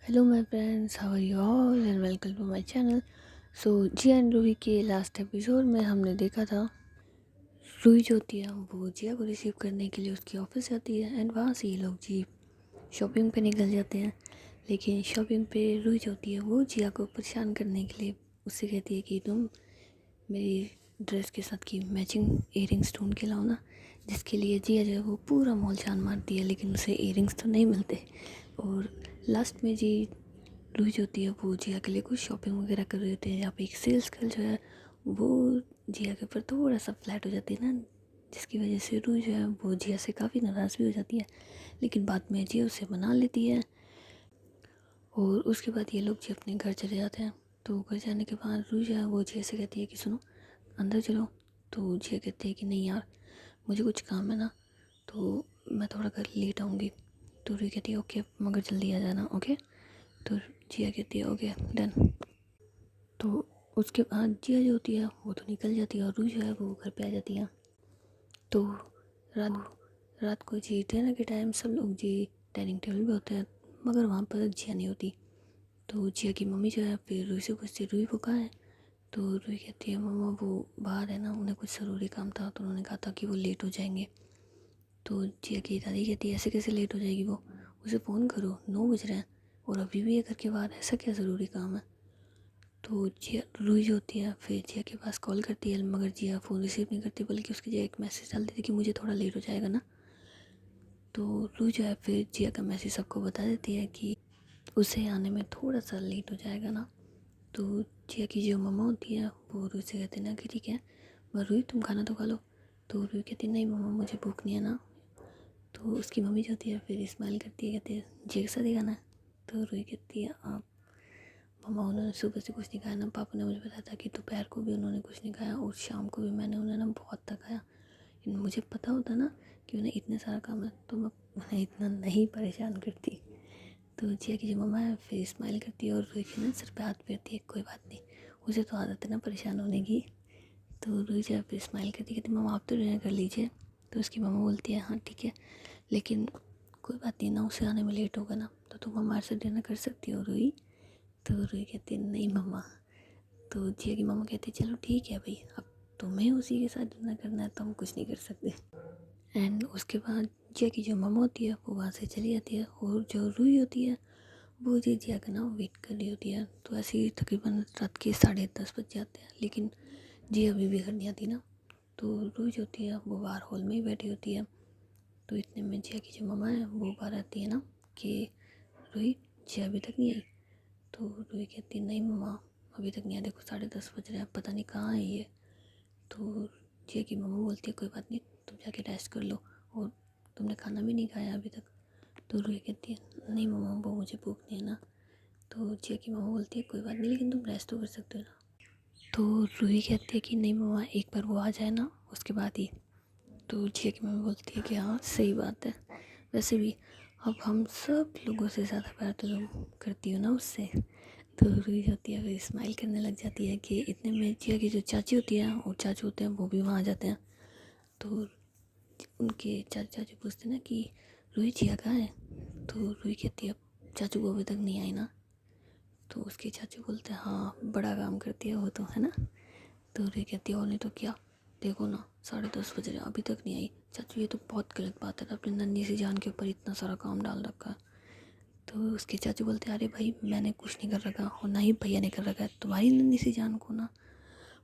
Hello my friends, how are you all and welcome to my channel. So Jiya and Ruhi के last episode में हमने देखा था रूही जो होती है वो जिया को रिसीव करने के लिए उसकी ऑफिस जाती है एंड वहाँ से ये लोग जी शॉपिंग पे निकल जाते हैं। लेकिन शॉपिंग पे रूही जो होती है वो जिया को परेशान करने के लिए उससे कहती है कि तुम मेरी ड्रेस के साथ की मैचिंग इयरिंग्स ढूंढ के लाओ ना, जिसके लिए जिया जो है वो पूरा मॉल जान मारती है लेकिन उसे इयरिंग्स तो नहीं मिलते। और लास्ट में जी रूही जो होती है वो जिया के लिए कुछ शॉपिंग वगैरह कर रहे होते हैं। यहाँ पे एक सेल्स गर्ल जो है वो जिया के ऊपर थोड़ा सा फ्लैट हो जाती है ना, जिसकी वजह से रूही जो है वो जिया से काफ़ी नाराज़ भी हो जाती है। लेकिन बाद में जिया उसे मना लेती है और उसके बाद ये लोग जी अपने घर चले जाते हैं। तो घर जाने के बाद रूही जो है वो जिया से कहती है कि सुनो अंदर चलो। तो जिया कहती है कि नहीं यार, मुझे कुछ काम है ना, तो मैं थोड़ा घर लेट आऊँगी। तो रूही कहती है ओके मगर जल्दी आ जाना, ओके। तो जिया कहती है ओके डन। तो उसके बाद जिया जो होती है वो तो निकल जाती है और रूही जो है वो घर पे आ जाती है। तो रात रात को जी डिनर के टाइम सब लोग जी डाइनिंग टेबल पे होते हैं मगर वहाँ पर जिया नहीं होती। तो जिया की मम्मी जो है फिर रूही से पूछती है रूही वो कहाँ है। तो रूही कहती है मम्मा वो बाहर है ना, उन्हें कुछ ज़रूरी काम था तो उन्होंने कहा था कि वो लेट हो जाएंगे। तो जिया की दादी कहती है ऐसे कैसे लेट हो जाएगी वो, उसे फ़ोन करो 9 बज रहे हैं और अभी भी ये घर के बाहर, ऐसा क्या ज़रूरी काम है। तो जिया रूही जो होती है फिर जिया के पास कॉल करती है मगर जिया फ़ोन रिसीव नहीं करती बल्कि उसकी जगह एक मैसेज डाल देती है कि मुझे थोड़ा लेट हो जाएगा ना। तो रूही जो है फिर जिया का मैसेज सबको बता देती है कि उसे आने में थोड़ा सा लेट हो जाएगा ना। तो जिया की जो मम्मा होती है वो रूही से कहती है ना कि ठीक है मगर रूही तुम खाना तो खा लो। तो रूही कहती है नहीं मम्मा मुझे भूख नहीं है ना। तो उसकी मम्मी जो होती है फिर स्माइल करती है, कहती है जिया के साथ ही खाना है। तो रूही कहती है आप मम्मा उन्होंने सुबह से कुछ नहीं खाया ना, पापा ने मुझे बताया था कि दोपहर को भी उन्होंने कुछ नहीं खाया और शाम को भी मैंने उन्हें ना बहुत थकाया। मुझे पता होता ना कि उन्हें इतने सारा काम है तो मैं उन्हें इतना नहीं परेशान करती। तो जिया की जो मम्मा है फिर स्माइल करती है और रूही के ना सिर पे हाथ फेरती है, कोई बात नहीं उसे तो आदत है ना परेशान होने की। तो रूही जो है फिर स्माइल करती कहती मम्मा आप तो डिनर कर लीजिए। तो उसकी मम्मा बोलती है हाँ ठीक है लेकिन कोई बात नहीं ना, उसे आने में लेट होगा ना तो तुम हमारे साथ डिनर कर सकती हो रूही। तो रूही कहती है नहीं मम्मा। तो जिया की मम्मा कहती है चलो ठीक है भाई, अब तुम्हें उसी के साथ डिनर करना है तो हम कुछ नहीं कर सकते। एंड उसके बाद जिया की जो मम्मा होती है वो वहाँ से चली जाती है और जो रूही होती है वो जी जिया का ना वेट कर रही होती है। तो ऐसे ही तकरीबन रात के 10:30 बज जाते हैं लेकिन जिया अभी भी घर नहीं आती ना। तो रूही जो होती है वो बाहर हॉल में ही बैठी होती है। तो इतने में जिया की जो मम्मा है वो बाहर आती है ना कि रूही जिया अभी तक नहीं आई। तो रूही कहती है नहीं मम्मा अभी तक नहीं आया, देखो 10:30 बज रहे हैं, पता नहीं कहाँ है ये। तो जिया की मम्मा बोलती है कोई बात नहीं तुम जाके रेस्ट कर लो और तुमने खाना भी नहीं खाया अभी तक। तो रूही कहती है नहीं मम्मा वो मुझे भूख नहीं है ना। तो जिया की मम्मा बोलती है कोई बात नहीं लेकिन तुम रेस्ट तो कर सकते हो ना। तो रूही कहती है कि नहीं मम्मा एक बार वो आ जाए ना उसके बाद ही। तो जिया की मम्मी बोलती है कि हाँ सही बात है, वैसे भी अब हम सब लोगों से ज़्यादा प्यार तो तुम करती हो ना उससे। तो रूही होती है फिर स्माइल करने लग जाती है कि इतने में जिया की जो चाची होती है और चाचू होते हैं वो भी वहाँ आ जाते हैं। तो उनके चाचू पूछते हैं ना कि रूही जिया कहाँ है। तो रूही कहती है चाचू को अभी तक नहीं आई ना। तो उसके चाचू बोलते हैं हाँ बड़ा काम करती है वो तो, है ना। तो रूही कहती है और नहीं तो क्या, देखो ना 10:30 बज रहे हैं अभी तक नहीं आई। चाचू ये तो बहुत गलत बात है, अपनी नन्ही सी जान के ऊपर इतना सारा काम डाल रखा है। तो उसके चाचू बोलते हैं अरे भाई मैंने कुछ नहीं कर रखा और ना ही भैया ने कर रखा है, तुम्हारी नन्ही सी जान को ना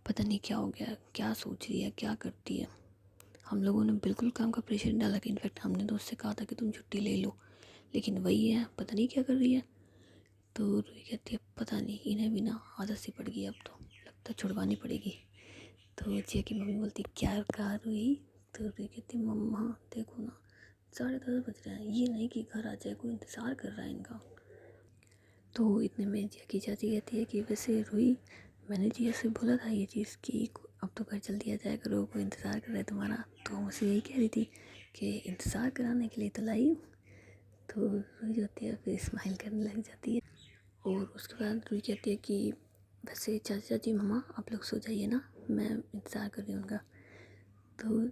पता नहीं क्या हो गया, क्या सोच रही है क्या करती है। हम लोगों ने बिल्कुल काम का प्रेशर नहीं डाला कि इनफैक्ट हमने तो उससे कहा था कि तुम छुट्टी ले लो, लेकिन वही है पता नहीं क्या कर रही है। तो रूही कहती है पता नहीं इन्हें भी ना आदत सी पड़ गई, अब तो लगता है छुड़वानी पड़ेगी। तो जिया की मम्मी बोलती क्या कहा रूही। तो रूही कहती मम्मा देखो ना 10:30 बज रहे हैं, ये नहीं कि घर आ जाए, कोई इंतज़ार कर रहा है इनका। तो इतने में जिया की चाची कहती है कि वैसे रूही मैंने जिया से बोला था ये चीज़ कि अब तो घर जल्दी आ जाया करो, कोई इंतज़ार कर रहा है तुम्हारा। तो मुझसे यही कह रही थी कि इंतज़ार कराने के लिए तो लाई हूँ। तो रूही जो होती है फिर स्माइल करने लग जाती है और उसके बाद रूही कहती है कि वैसे चाचा चाची मम्मा आप लोग सो जाइए ना, मैं इंतज़ार कर रही हूँ उनका। तो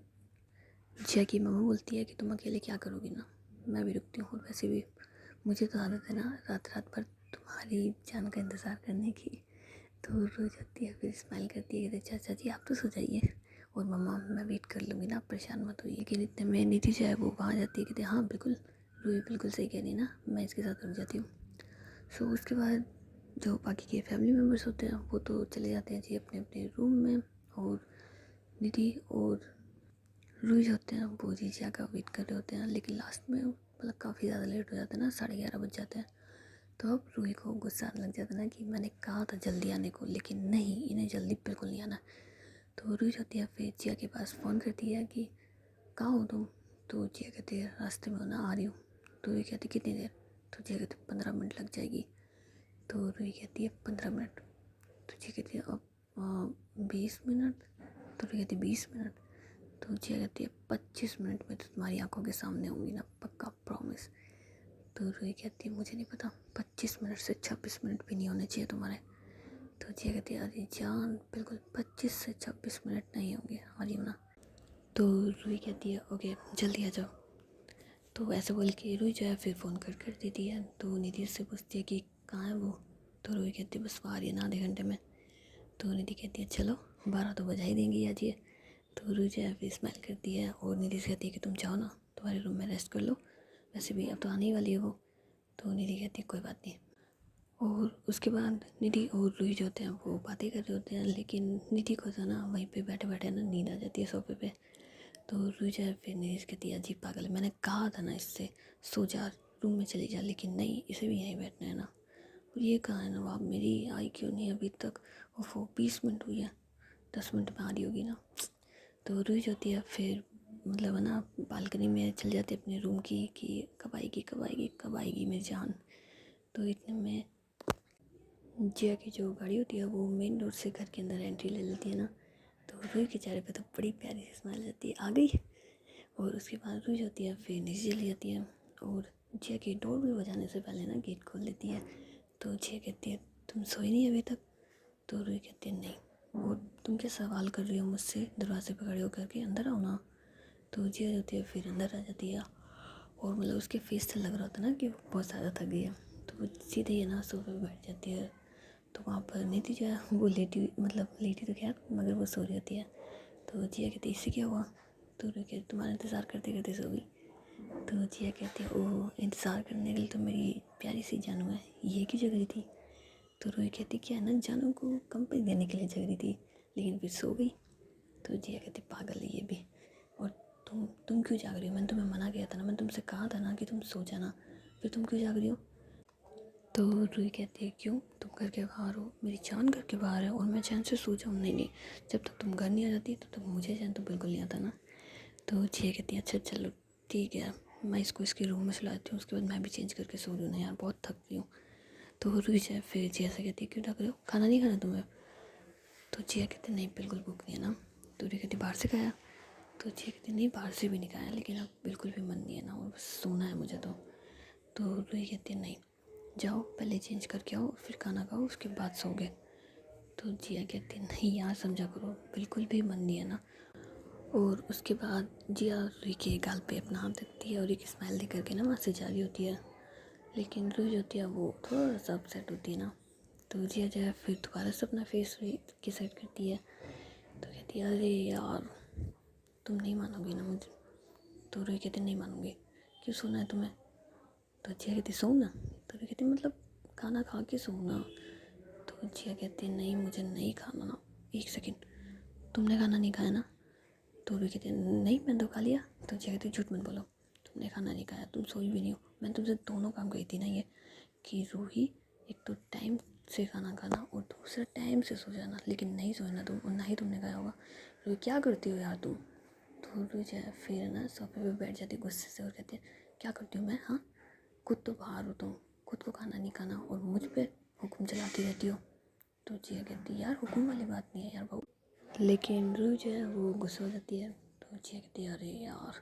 जिया की मम्मा बोलती है कि तुम अकेले क्या करोगी ना, मैं भी रुकती हूँ और वैसे भी मुझे तो आदत है ना रात रात भर तुम्हारी जान का इंतज़ार करने की। तो रो जाती है, फिर स्माइल करती है, कहते चाचा जी आप तो सो जाइए और मम्मा मैं वेट कर लूँगी ना, आप परेशान मत होइए। लेकिन इतने में निधि जो है वो वहाँ जाती है, कहते हाँ बिल्कुल रूही बिल्कुल सही कह रही है ना, मैं इसके साथ रुक जाती हूँ। सो उसके बाद जो बाकी के फैमिली मेम्बर्स होते हैं वो तो चले जाते हैं जी अपने अपने रूम में, और निधि और रूही जो होते हैं वो जीजा का वेट कर रहे होते हैं। लेकिन लास्ट में मतलब काफ़ी ज़्यादा लेट हो जाता है ना, 11:30 बज जाते हैं। तो अब रूही को गुस्सा आने लग जाता है ना कि मैंने कहा था जल्दी आने को, लेकिन नहीं, इन्हें जल्दी बिल्कुल नहीं आना। तो रूही जो होती है फिर जिया के पास फ़ोन करती है कि कहाँ हो तुम। तो जिया कहती है रास्ते में हो ना, आ रही हूँ। तो रूही कहती कितनी देर। तो जिया कहती 15 मिनट लग जाएगी। तो रूही कहती है 15 मिनट। तो जिया कहती है अब 20 मिनट। तो रूही कहती है 20 मिनट। तो जिया कहती है 25 मिनट में तो तुम्हारी आंखों के सामने होंगी ना, पक्का प्रॉमिस। तो रूही कहती है मुझे नहीं पता, 25 मिनट से 26 मिनट भी नहीं होने चाहिए तुम्हारे। तो जिया कहती है अरे जान बिल्कुल 25 से 26 मिनट नहीं होंगे, आ रही हूँ ना। तो रूही कहती है ओके जल्दी आ जाओ। तो ऐसे बोल के रूही जो है फिर फ़ोन कर देती है। तो निधि से पूछती है कि कहाँ है वो। तो रूही कहती है बस वो आ रही है ना आधे घंटे में। तो निधि कहती है चलो 12 तो बजा ही देंगी आज ये। तो रूही जो है फिर स्माइल करती है और निधि से कहती है कि तुम जाओ ना तुम्हारे रूम में रेस्ट कर लो, वैसे भी अब तो आने ही वाली है वो। तो निधि कहती है कोई बात नहीं। और उसके बाद निधि और रूही जो होते हैं वो बातें कर रहे होते हैं, लेकिन निधि को तो ना वहीं पे बैठे बैठे ना नींद आ जाती है सोफे पे। तो रूही जो है फिर निधि कहती है अजीब पागल है, मैंने कहा था ना इससे सो जा, रूम में चली जा, लेकिन नहीं इसे भी यहीं बैठना है ना। और ये कहाँ है नवाब, मेरी आई क्यों नहीं अभी तक। ओफो 20 मिनट हुई है, 10 मिनट में आ रही होगी ना। तो रूही जो होती है फिर मतलब है ना बालकनी में चल जाती है अपने रूम की कि कब आएगी कब आएगी कब आएगी मेरी जान। तो इतने में जिया की जो गाड़ी होती है वो मेन रोड से घर के अंदर एंट्री ले लेती है ना। तो रूही के चेहरे पे तो बड़ी प्यारी सी स्माइल आती है, आ गई। और उसके बाद रूही होती है फिर नीचे चली जाती है और जिया की डोर भी बजाने से पहले ना गेट खोल लेती है। तो जिया कहती है तुम सोई नहीं अभी तक। तो रूही कहती है नहीं, और तुम क्या सवाल कर रही हो मुझसे, दरवाजे पर खड़े होकर के अंदर आओ ना। तो जिया होती है फिर अंदर आ जाती है और मतलब उसके फेस से लग रहा होता है ना कि वो बहुत ज़्यादा थक गई है। तो वो सीधे ही ना सोफे पर बैठ जाती है। तो वहाँ पर नीति जो है वो लेटी तो खैर मगर वो सो रही होती है। तो जिया कहती है इससे क्या हुआ। तो रूही कहती तुम्हारा इंतज़ार करते करते सो गई। तो जिया कहती है ओह इंतज़ार करने के लिए तो मेरी प्यारी सी जानू है, ये क्यों जग रही थी। तो रूही कहती क्या है ना जानू को कंपनी देने के लिए जग रही थी, लेकिन फिर सो गई। तो जिया कहती पागल है ये भी। और तुम क्यों जाग रही हो, मैंने तुम्हें मना किया था ना, मैंने तुमसे कहा था ना कि तुम सो जाना, फिर तुम क्यों जाग रही हो। तो रूही कहती है क्यों, तुम घर के बाहर हो, मेरी जान घर के बाहर है और मैं चैन से सो जाऊँ। नहीं नहीं, जब तक तुम घर नहीं आ जाती तब तक मुझे चैन तो बिल्कुल नहीं आता ना। तो जिया कहती है अच्छा चलो ठीक है, मैं इसको इसके रूम में सुलाती हूँ, उसके बाद मैं भी चेंज करके सो रही हूँ ना यार, बहुत थक गई हूँ। तो रूही जो है फिर जिया से कहती है क्यों थक रहे हो, खाना नहीं खाना तुम्हें। तो जिया कहती नहीं बिल्कुल भूख नहीं है ना। तो रूही कहती बाहर से खाया। तो जिया कहती नहीं बाहर से भी नहीं खाया, लेकिन अब बिल्कुल भी मन नहीं है ना और बस सोना है मुझे तो रूही कहती है नहीं, जाओ पहले चेंज करके आओ फिर खाना खाओ उसके बाद सोओगे। तो जिया कहती नहीं यार समझा करो, बिल्कुल भी मन नहीं है ना। और उसके बाद जिया रूही के गाल पे अपना हाथ रखती है और एक स्माइल दे करके ना वहाँ से जा रही होती है। लेकिन रूही जो होती है वो थोड़ा सा अपसेट होती है ना। तो जिया जो है फिर दोबारा से अपना फेस रूही की साइड करती है। तो कहती है अरे यार तुम नहीं मानोगी ना मुझे। तो रूही कहती नहीं मानूंगी, क्यों सोना है तुम्हें। तो जिया कहती सो ना। तो रूही कहती मतलब खाना खा के सो ना। तो जिया कहती नहीं मुझे नहीं खाना ना। एक सेकंड, तुमने खाना नहीं खाया ना। तो भी कहती नहीं मैंने तो खा लिया। तो जिया कहती झूठ मत बोलो, तुमने खाना नहीं खाया, तुम सोई भी नहीं हो। मैंने तुमसे दोनों काम कही थी ना ये कि रूही एक तो टाइम से खाना खाना और दूसरा टाइम से सो जाना, लेकिन नहीं सोए ना तुम और ना ही तुमने खाया होगा। रूही क्या करती हो यार तुम। तो रूही जो है फिर ना सोफे पे बैठ जाती गुस्से से और कहती है क्या करती हूँ मैं, हाँ खुद तो बाहर हो तुम, खुद को खाना नहीं खाना और मुझ पर हुक्म चलाती रहती हो। तो जिया कहती यार हुक्म वाली बात नहीं है यार बहू। लेकिन रूही जो है वो गुस्सा हो जाती है। तो जिया कहती है अरे यार।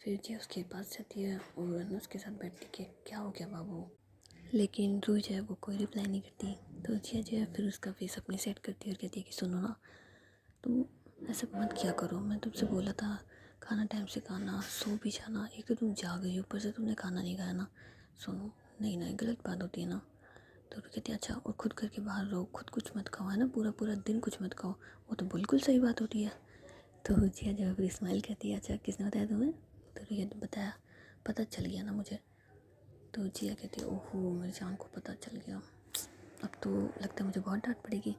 फिर जिया उसके पास जाती है और ना उसके साथ बैठती कि क्या हो गया बाबू। लेकिन रूही जो है वो कोई रिप्लाई नहीं करती। तो जिया जो है फिर उसका फेस अपनी सेट करती है और कहती है कि सुनो ना, तुम ऐसा मत किया करो, मैं तुमसे बोला था खाना टाइम से खाना, सो भी जाना, एक तो तुम जाग गई ऊपर से तुमने खाना नहीं खाया ना। सुनो नहीं ना गलत बात होती है ना। तो रुई कहती है अच्छा, और खुद करके बाहर रहो, खुद कुछ मत खाओ, है ना, पूरा पूरा दिन कुछ मत खाओ। वो तो बिल्कुल सही बात होती है। तो जिया जो फिर स्माइल करती है, अच्छा किसने बताया तुम्हें? तो रुई कहती बताया, पता चल गया ना मुझे। तो जिया कहती है ओहो, मेरी जान को पता चल गया, अब तो लगता है मुझे बहुत डांट पड़ेगी।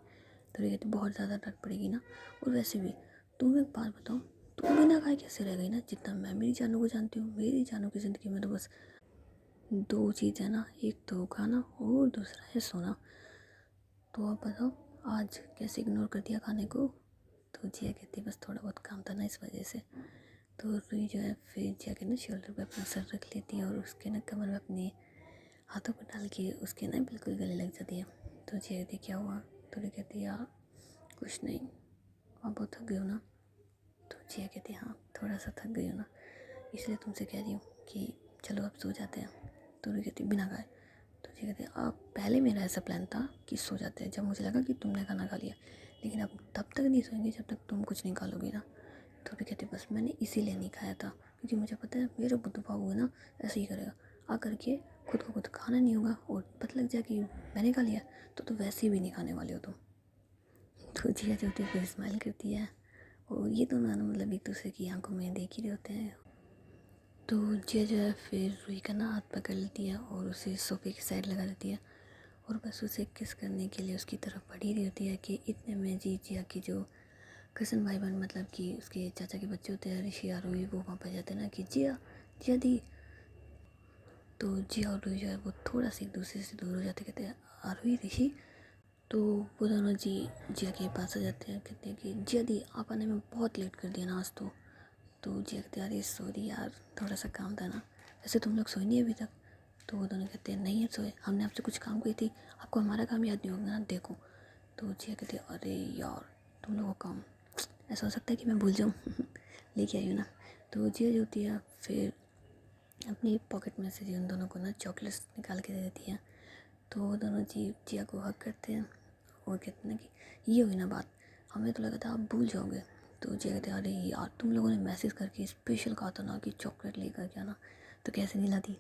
तो रुई कहती बहुत ज़्यादा डांट पड़ेगी ना, और वैसे भी तुम एक बात बताओ, तुम बिना खाए कैसे रह गई ना? जितना मैं मेरी जानों को जानती हूँ, मेरी जानों की ज़िंदगी में तो बस दो चीज़ है ना, एक तो खाना और दूसरा है सोना। तो आप बताओ आज कैसे इग्नोर कर दिया खाने को? तो जिया कहती है बस थोड़ा बहुत काम था ना, इस वजह से। तो रुई जो है फिर जिया के ना शोल्डर पे अपना सर रख लेती है और उसके ना कमर में अपने हाथों को डाल के उसके ना बिल्कुल गले लग जाती है। तो जिया कहती क्या हुआ? तो रुई कहती है यार कुछ नहीं, आप बहुत थक गई हो ना? तो जिया कहती है हाँ थोड़ा सा थक गई हो ना, इसलिए तुमसे कह रही हूँ कि चलो अब सो जाते हैं। तो रुई कहती बिना खाए? तो जिया कहती है अब पहले मेरा ऐसा प्लान था कि सो जाते हैं, जब मुझे लगा कि तुमने खाना खा लिया, लेकिन अब तब तक नहीं सोएंगे जब तक तुम कुछ नहीं खा लोगी ना। तो भी कहती बस मैंने इसीलिए नहीं खाया था, क्योंकि मुझे पता है मेरा बुद्धू बाबू है ना ऐसे ही करेगा, आ करके खुद को खुद खाना नहीं होगा और पता लग जाए कि मैंने खा लिया तो वैसे भी नहीं खाने वाले हो तुम। तो जिया जो होती है फिर स्माइल करती है, और ये दोनों ना मतलब एक दूसरे की आंखों में देख ही रहे होते हैं। तो जिया जो है फिर रुई का ना हाथ पकड़ लेती है और उसे सोफे की साइड लगा देती है, और बस उसे किस करने के लिए उसकी तरफ बढ़ी रही होती है कि इतने में जी जिया की जो कज़न भाई बहन मतलब कि उसके चाचा के बच्चे होते हैं ऋषि और रुई, वो वहाँ पर जाते हैं ना कि जिया जिया दी। तो जिया और रुई जो है वो थोड़ा सा एक दूसरे से दूर हो जाते, कहते हैं आरुई ऋषि। तो वो दोनों जी जिया के पास आ जाते हैं, कहते हैं कि जिया दी आप आने में बहुत लेट कर दिया ना आज तो जिया कहते हैं अरे सॉरी यार थोड़ा सा काम था ना, वैसे तुम लोग सोए नहीं अभी तक? तो वो दोनों कहते हैं नहीं सोए, हमने आपसे कुछ काम की थी, आपको हमारा काम याद नहीं होगा ना देखो। तो जिया कहते हैं अरे यार तुम लोगों का काम, ऐसा हो सकता है कि मैं भूल जाऊँ लेके आई हूँ ना। तो जिया जो होती है फिर अपनी पॉकेट में से जी उन दोनों को ना चॉकलेट्स निकाल के दे देती है। तो वो दोनों जी जिया को हक करते हैं और कहते हैं कि ये हुई ना बात, हमें तो लगा था आप भूल जाओगे। तो जिया कहते हैं अरे यार तुम लोगों ने मैसेज करके स्पेशल कहा था ना कि चॉकलेट लेकर के आना, तो कैसे नहीं लाती?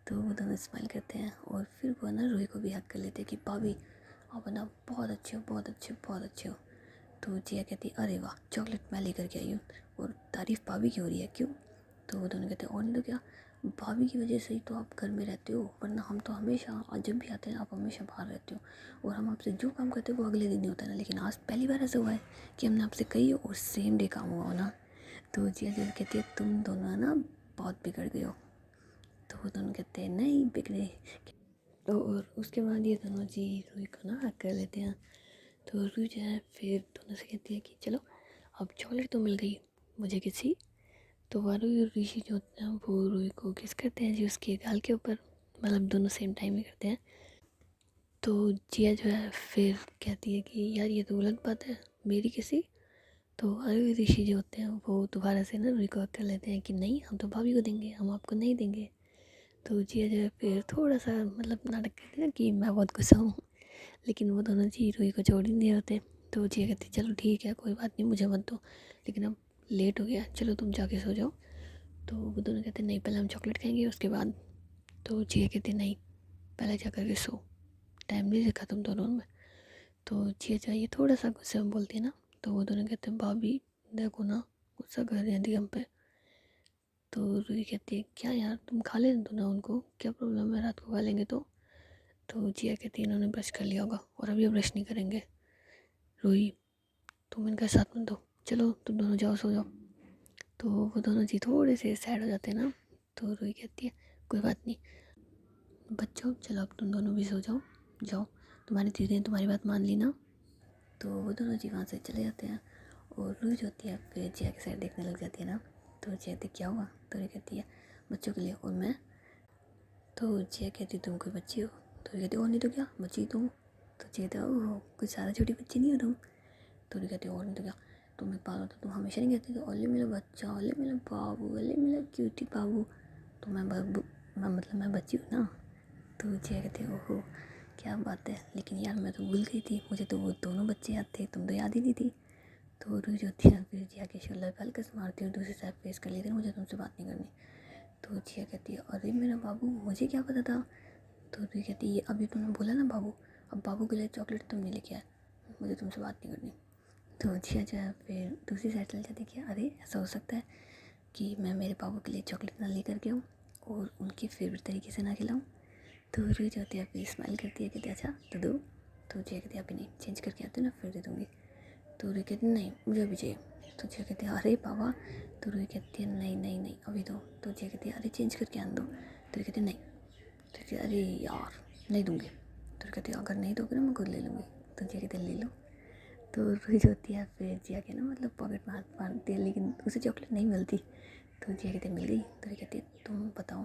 तो वो दोनों स्माइल करते हैं और फिर वो ना रूही को भी हक कर लेते हैं कि भाभी आप ना बहुत अच्छे हो, बहुत अच्छे हो, बहुत अच्छे हो। तो जिया कहती अरे वाह चॉकलेट मैं लेकर के आई हूँ, और तारीफ़ भाभी की हो रही है क्यों? तो वो दोनों कहते हैं और नहीं तो क्या, भाभी की वजह से ही तो आप घर में रहते हो, वरना हम तो हमेशा आज जब भी आते हैं आप हमेशा बाहर रहते हो, और हम आपसे जो काम करते हैं वो अगले दिन ही होता है ना, लेकिन आज पहली बार ऐसा हुआ है कि हमने आपसे कही और सेम डे काम हुआ हो ना। तो जिया जो कहती है तुम दोनों ना बहुत बिगड़ गए हो। तो वो दोनों कहते हैं नहीं बिगड़े। तो और उसके बाद ये दोनों जी रूही को ना हक कर लेते हैं। तो रूही जो है फिर दोनों से कहती है कि चलो अब चॉकलेट तो मिल गई मुझे किसी। तो वारू और ऋषि जो होते हैं वो रूही को किस करते हैं जी उसके गाल के ऊपर, मतलब दोनों सेम टाइम में करते हैं। तो जिया जो है फिर कहती है कि यार ये तो गलत बात है मेरी किसी। तो अरे ऋषि जो होते हैं वो दोबारा से ना रूही को हक कर लेते हैं कि नहीं हम तो भाभी को देंगे, हम आपको नहीं देंगे। तो जिया जो है फिर थोड़ा सा मतलब नाटक करते हैं कि मैं बहुत गुस्सा हूँ, लेकिन वो दोनों जी रूही को छोड़ ही नहीं होते। तो जिया कहती चलो ठीक है कोई बात नहीं मुझे मत दो, लेकिन अब लेट हो गया चलो तुम जाके सो जाओ। तो वो दोनों कहते नहीं पहले हम चॉकलेट खाएंगे उसके बाद। तो जिया कहती नहीं पहले जा कर के सो, टाइम नहीं देखा तुम दोनों में। तो जिया चाहिए थोड़ा सा गुस्से में बोलती है ना। तो वो दोनों कहते हैं भाभी देखो ना गुस्सा कर रही थी हम पे। तो रूही कहती है क्या यार तुम खा लेने दो ना उनको, क्या प्रॉब्लम है रात को खा लेंगे तो जिया कहती है इन्होंने ब्रश कर लिया होगा और अभी ब्रश नहीं करेंगे। रूही तुम इनका साथ मत दो, चलो तुम दोनों जाओ सो जाओ। तो वो दोनों जी थोड़े से सैड हो जाते हैं ना। तो रूही कहती है कोई बात नहीं बच्चों चलो अब तुम दोनों भी सो जाओ, जाओ तुम्हारी दीदी ने तुम्हारी बात मान ली ना। तो वो दोनों जी वहाँ से चले जाते हैं, और रूही जो होती है फिर जिया की साइड देखने लग जाती है ना। तो जिया कहती क्या हुआ? तो रूही कहती है बच्चों के लिए और मैं। तो जिया कहती तुम कोई बच्ची हो? तो रूही कहती और नहीं तो क्या बच्ची तो हूँ। तो जिया कहती ओह कुछ ज़्यादा छोटी बच्ची नहीं हो तुम। तो रूही कहती और नहीं तो क्या, तुम एक बात होता तुम हमेशा नहीं कहती तो ओले मेरा बच्चा ओले मेरा बाबू ओले मेरा क्यूटी बाबू, तो मैं मतलब मैं बच्ची हूँ ना। तो जिया कहती है ओहो क्या बात है, लेकिन यार मैं तो भूल गई थी, मुझे तो वो दोनों बच्चे याद थे, तुम तो याद ही नहीं थी। तो रूही जो होती है फिर जिया के शोल्डर पे हल्का से मारती है और दूसरी साइड फेस कर लेती है मुझे तुमसे बात नहीं करनी। तो जिया कहती है अरे मेरा बाबू मुझे क्या पता था तो रुई कहती ये अभी तुमने बोला ना बाबू, अब बाबू के लिए चॉकलेट तुम नहीं लेके आए, मुझे तुमसे बात नहीं करनी। तो जिया जो है फिर दूसरी साइड चल जाती कि अरे ऐसा हो सकता है कि मैं मेरे बाबू के लिए चॉकलेट ना लेकर के आऊँ और उनकी फेवरेट तरीके से ना खिलाऊँ। तो रुई जो होती है फिर स्माइल करती है, कहती अच्छा तो दो। तो जिया कहती है अभी नहीं, चेंज करके आती हूँ ना फिर दे दूँगी। तो रुई कहती नहीं मुझे अभी चाहिए। तो जिया कहती है अरे बाबा। तो रुई कहती है नहीं नहीं नहीं अभी दो। तो जिया कहती है अरे चेंज करके आन दो। तो रुई कहती है नहीं। तो कहती है अरे यार नहीं दूँगी। तो कहती है अगर नहीं दोगे ना मैं खुद ले लूँगी। तो जिया कहती है ले लो। तो रुई जो होती है फिर जिया के ना मतलब पॉकेट में हाथ मारती है, लेकिन उसे चॉकलेट नहीं मिलती। तो जिया कहती है मिल गई। तो रुई कहती है तुम बताओ,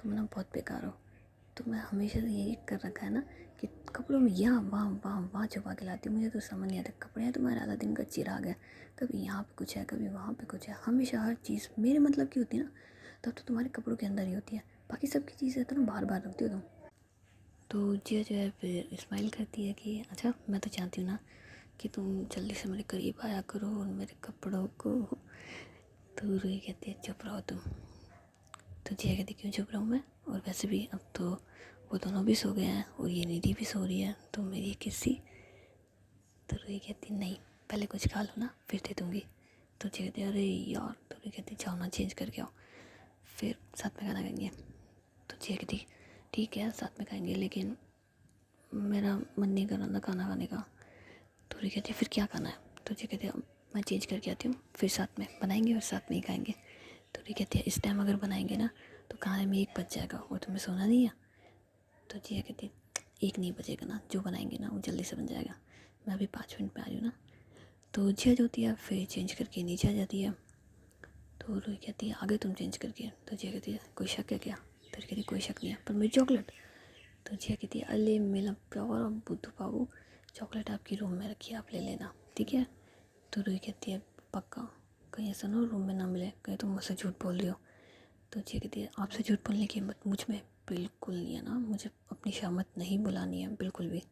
तुम ना बहुत बेकार हो। मैं हमेशा से यही कर रखा है ना कि कपड़ों में यहाँ वहाँ वहाँ वहाँ छुपा के लाती हूँ, मुझे तो समझ नहीं आता। कपड़े हैं तुम्हारे आधा दिन का चिराग है, कभी यहाँ पे कुछ है कभी वहाँ पे कुछ है, हमेशा हर चीज़ मेरे मतलब की होती है ना, तब तो तुम्हारे कपड़ों के अंदर ही होती है, बाकी सबकी चीज़ें तो ना बार बार रखती हो तुम। तो जिया जो है फिर स्माइल करती है कि अच्छा मैं तो चाहती हूँ ना कि तुम जल्दी से मेरे करीब आया करो और मेरे कपड़ों को। तो रुई कहती है चुप रहो तुम। तो जिया कहती क्यों चुप रहूँ मैं, और वैसे भी अब तो वो दोनों भी सो गए हैं और ये निधि भी सो रही है, तो मेरी किसी। तो रुई कहती नहीं पहले कुछ खा लो ना फिर दे दूँगी। तो जिया कहती अरे यार। तो रुई कहती जाओ ना चेंज करके आओ फिर साथ में खाना खाएंगे। तो जिया कहती ठीक है साथ में खाएंगे, लेकिन मेरा मन नहीं कर रहा था खाना खाने का। तो रुई कहती फिर क्या खाना है। तो जिया कहती मैं चेंज करके आती हूँ फिर साथ में बनाएंगे और साथ में ही खाएंगे। तो रुई कहती है इस टाइम अगर बनाएंगे ना तो खाने में 1 बज जाएगा और तुम्हें सोना नहीं है। तो जिया कहती 1 नहीं बजेगा ना, जो बनाएंगे ना वो जल्दी से बन जाएगा, मैं अभी 5 मिनट में आ रही हूँ ना। तो जिया जो होती है फिर चेंज करके नीचे आ जाती है। तो रुई कहती है आगे तुम चेंज करके। तो जिया कहती है कोई शक है क्या। तो रुई कहती कोई शक नहीं है पर मेरी चॉकलेट। तो जिया कहती है अले मेरा प्यार और बुद्धू बाबू, चॉकलेट आपकी रूम में रखी है आप ले लेना ठीक है। तो रुई कहती है पक्का, कहीं ऐसा ना रूम में ना मिले, कहीं तुम मुझसे झूठ बोल रही हो। तो जिया कहती है आपसे झूठ बोलने की हिम्मत मुझ में बिल्कुल नहीं है ना, मुझे अपनी शामत नहीं बुलानी है बिल्कुल भी।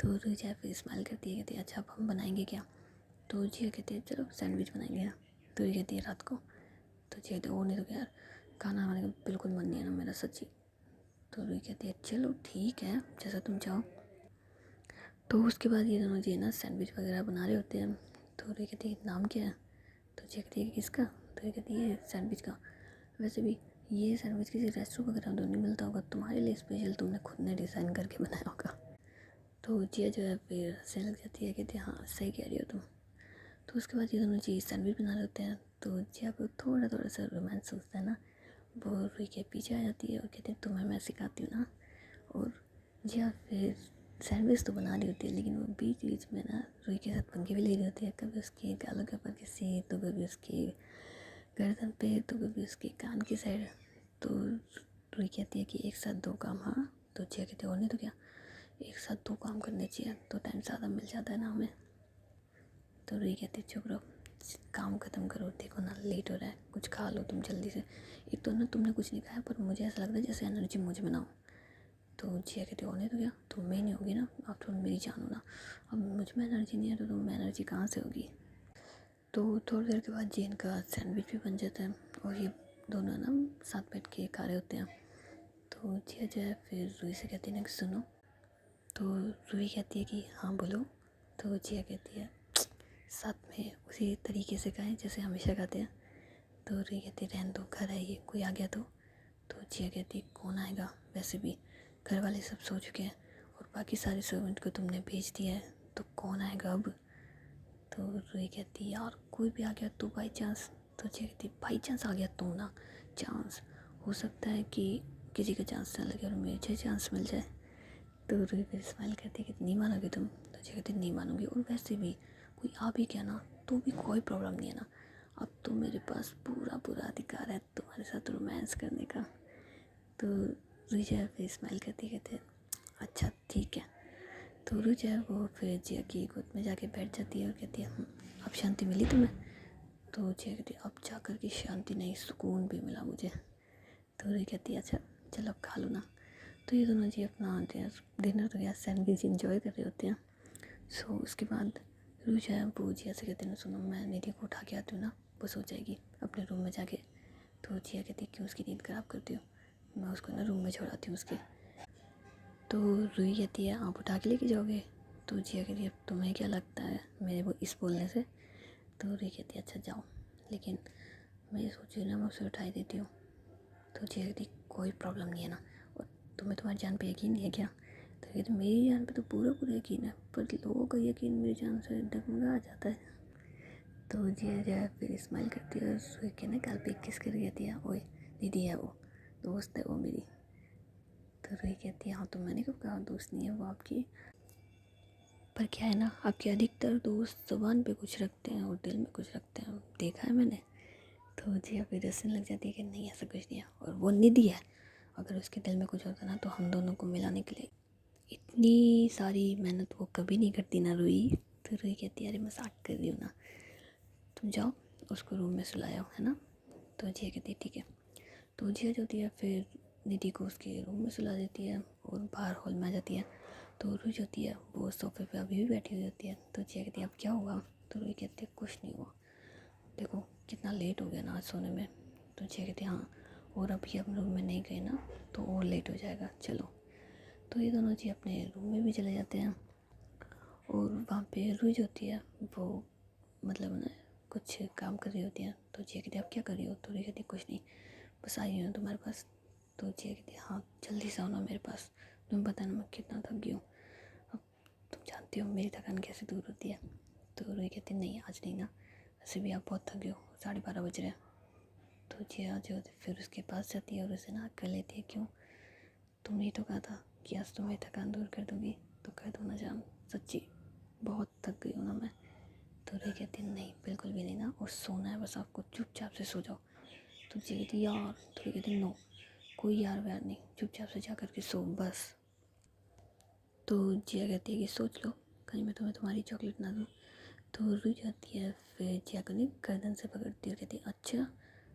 तो रुई जो है फिर स्माइल करती है, कहती है अच्छा अब हम बनाएंगे क्या। तो जिया कहती है चलो सैंडविच बनाएंगे। तो रुई कहती है रात को। तो जिया कहती है और नहीं तो क्या यार, खाना खाने का बिल्कुल मन नहीं है ना मेरा सच्ची। तो रुई कहती है चलो ठीक है जैसा तुम चाहो। तो उसके बाद ये दोनों जी ना सैंडविच वगैरह बना रहे होते हैं। तो रुई कहती है नाम क्या है। तो जिया कहती है किसका। तो ये कहती है सैंडविच का, वैसे भी ये सैंडविच किसी रेस्टोरेंट वगैरह तो नहीं मिलता होगा, तुम्हारे लिए स्पेशल तुमने खुद ने डिज़ाइन करके बनाया होगा। तो जिया जो है फिर हंसने लग जाती है, कहती है हाँ सही कह रही हो तुम। तो उसके बाद ये दोनों चीज़ सैंडविच बना रहे होते हैं। तो जिया को थोड़ा थोड़ा सा रोमांस सोचता है ना, वो रुई के पीछे आ जाती है और कहती है तुम्हें मैं सिखाती हूँ ना। और जिया फिर सैंडविच तो बना रही होती है, लेकिन वो बीच बीच में ना रुई के साथ पंगे भी ले रही होती है, कभी उसके गालों के ऊपर किसी, तो कभी उसके गर्दन पे, तो कभी उसके कान की साइड। तो रुई कहती है कि एक साथ 2 काम। हाँ। तो जिया कहती है और नहीं तो क्या, एक साथ 2 काम करने चाहिए तो टाइम ज़्यादा मिल जाता है ना हमें। तो रुई कहती है चुप रहो, काम ख़त्म करो, देखो ना लेट हो रहा है, कुछ खा लो तुम जल्दी से। एक तो ना तुमने कुछ नहीं खाया पर मुझे ऐसा लग रहा है जैसे एनर्जी मुझ में ना हो। तो जिया कहती है और नहीं तो क्या, तुम में नहीं होगी ना, आफ्टर ऑल मेरी जान हो ना, अब मुझ में एनर्जी नहीं है तो तुम में एनर्जी कहाँ से होगी। तो थोड़ी देर के बाद जिन का सैंडविच भी बन जाता है और ये दोनों ना साथ बैठ के खा रहे होते हैं। तो जिया जो है फिर रुई से कहती है ना कि सुनो। तो रुई कहती है कि हाँ बोलो। तो जिया कहती है साथ में उसी तरीके से खाएं जैसे हमेशा खाते हैं। तो रुई कहती है रहने दो, घर है ये, कोई आ गया तो जिया कहती है कौन आएगा, वैसे भी घर वाले सब सो चुके हैं और बाकी सारे सर्वेंट को तुमने भेज दिया है, तो कौन आएगा अब। तो रुई कहती यार कोई भी आ गया तो बाई चांस। तो जिया कहती बाई चांस आ गया तो ना, चांस हो सकता है कि किसी का चांस ना लगे और मुझे चांस मिल जाए। तो रुई फिर स्माइल करती है कि नहीं मानोगे तुम। तो जिया कहती नहीं मानूंगी, और वैसे भी कोई आ भी गया ना तो भी कोई प्रॉब्लम नहीं है ना, अब तो मेरे पास पूरा पूरा अधिकार है तुम्हारे साथ रोमांस करने का। तो रुई जो है फिर स्माइल करती कहते अच्छा ठीक है। तो रुई जो है वो फिर जिया की गोद में जाके बैठ जाती है और कहती है अब शांति मिली तुम्हें। तो जिया कहती है अब जा कर के शांति नहीं, सुकून भी मिला मुझे। तो रुई कहती है अच्छा चलो अब खा लो ना। तो ये दोनों जी अपना डिनर तो या सैंडविच इंजॉय कर रहे होते हैं। सो उसके बाद रुई जो है वो जिया से कहते हैं सुनो मैं निधि को उठा के आती हूँ ना, वो सो जाएगी अपने रूम में जाके। तो जिया कहती क्यों उसकी नींद ख़राब करती हो, मैं उसको ना रूम में छोड़ाती हूँ उसके। तो रूही कहती है आप उठा के लेके जाओगे? तो जिया कहती है तुम्हें क्या लगता है मेरे वो इस बोलने से? तो रूही कहती है अच्छा जाओ, लेकिन मैं सोची ना मैं उसे उठा ही देती हूँ। तो जिया कहती कोई प्रॉब्लम नहीं है ना, और तुम्हें तुम्हारी जान पे यकीन नहीं है क्या? तो कहती मेरी जान पे तो पूरा पूरा यकीन है, पर लोगों का यकीन मेरी जान से डगमगा जाता है। तो जिया जो है फिर स्माइल करती है और रूही के ना गाल पे किस कर कहती है ओए दीदी है वो, दोस्त है वो मेरी। तो रूही कहती है हाँ तो मैंने कब कहा दोस्त नहीं है वो आपकी, पर क्या है ना आपके अधिकतर दोस्त ज़ुबान पे कुछ रखते हैं और दिल में कुछ रखते हैं, देखा है मैंने। तो जिया फिर हंसने लग जाती है कि नहीं ऐसा कुछ नहीं है, और वो निधि है, अगर उसके दिल में कुछ होता ना तो हम दोनों को मिलाने के लिए इतनी सारी मेहनत वो कभी नहीं करती ना रूही। तो रूही कहती है अरे मजाक कर रही हूँ ना, तुम जाओ उसको रूम में सुलाओ है ना। तो जिया कहती है ठीक है। तो जिया जो होती है फिर निधि को उसके रूम में सुला देती है और बाहर हॉल में आ जाती है। तो रूही जो होती है वो सोफे पे अभी भी बैठी हुई होती है। तो जिया कहती है अब क्या हुआ? तो रूही कहती है कुछ नहीं हुआ, देखो कितना लेट हो गया ना आज सोने में। तो जिया कहती है हाँ, और अभी हम रूम में नहीं गए ना तो और लेट हो जाएगा, चलो। तो ये दोनों जी अपने रूम में भी चले जाते हैं और वहाँ पे रूही जो होती है वो मतलब ना कुछ काम कर रही होती है। तो जिया कहती है अब क्या कर रही हो? तो रूही कहती है कुछ नहीं, बस आई हूँ तुम्हारे पास। तो जिया कहती है हाँ जल्दी से आओ ना मेरे पास, तुम्हें पता है ना मैं कितना थक गई हूँ, अब तुम जानती हो मेरी थकान कैसे दूर होती है। तो रूही कहती है नहीं आज नहीं ना, वैसे भी आप बहुत थक गए हो, 12:30 बज रहे हैं। तो जिया जो फिर उसके पास जाती है और उसे ना कर लेती है क्यों, तुमने ही तो कहा था कि आज तुम्हें थकान दूर कर दूँगी, तो कर दो ना जान, सच्ची बहुत थक गई हूँ ना मैं। तो रूही कहती है नहीं बिल्कुल भी नहीं ना, और सोना है बस आपको, चुपचाप से सो जाओ। तो जी कहती यार, तो रूही कहती नो, कोई यार व्यार नहीं, चुपचाप से जा करके सो बस। तो जिया कहती है कि सोच लो कहीं मैं तुम्हें तुम्हारी चॉकलेट ना दूँ। तो रूही जाती है फिर जिया को नहीं गर्दन से पकड़ती है और कहती है अच्छा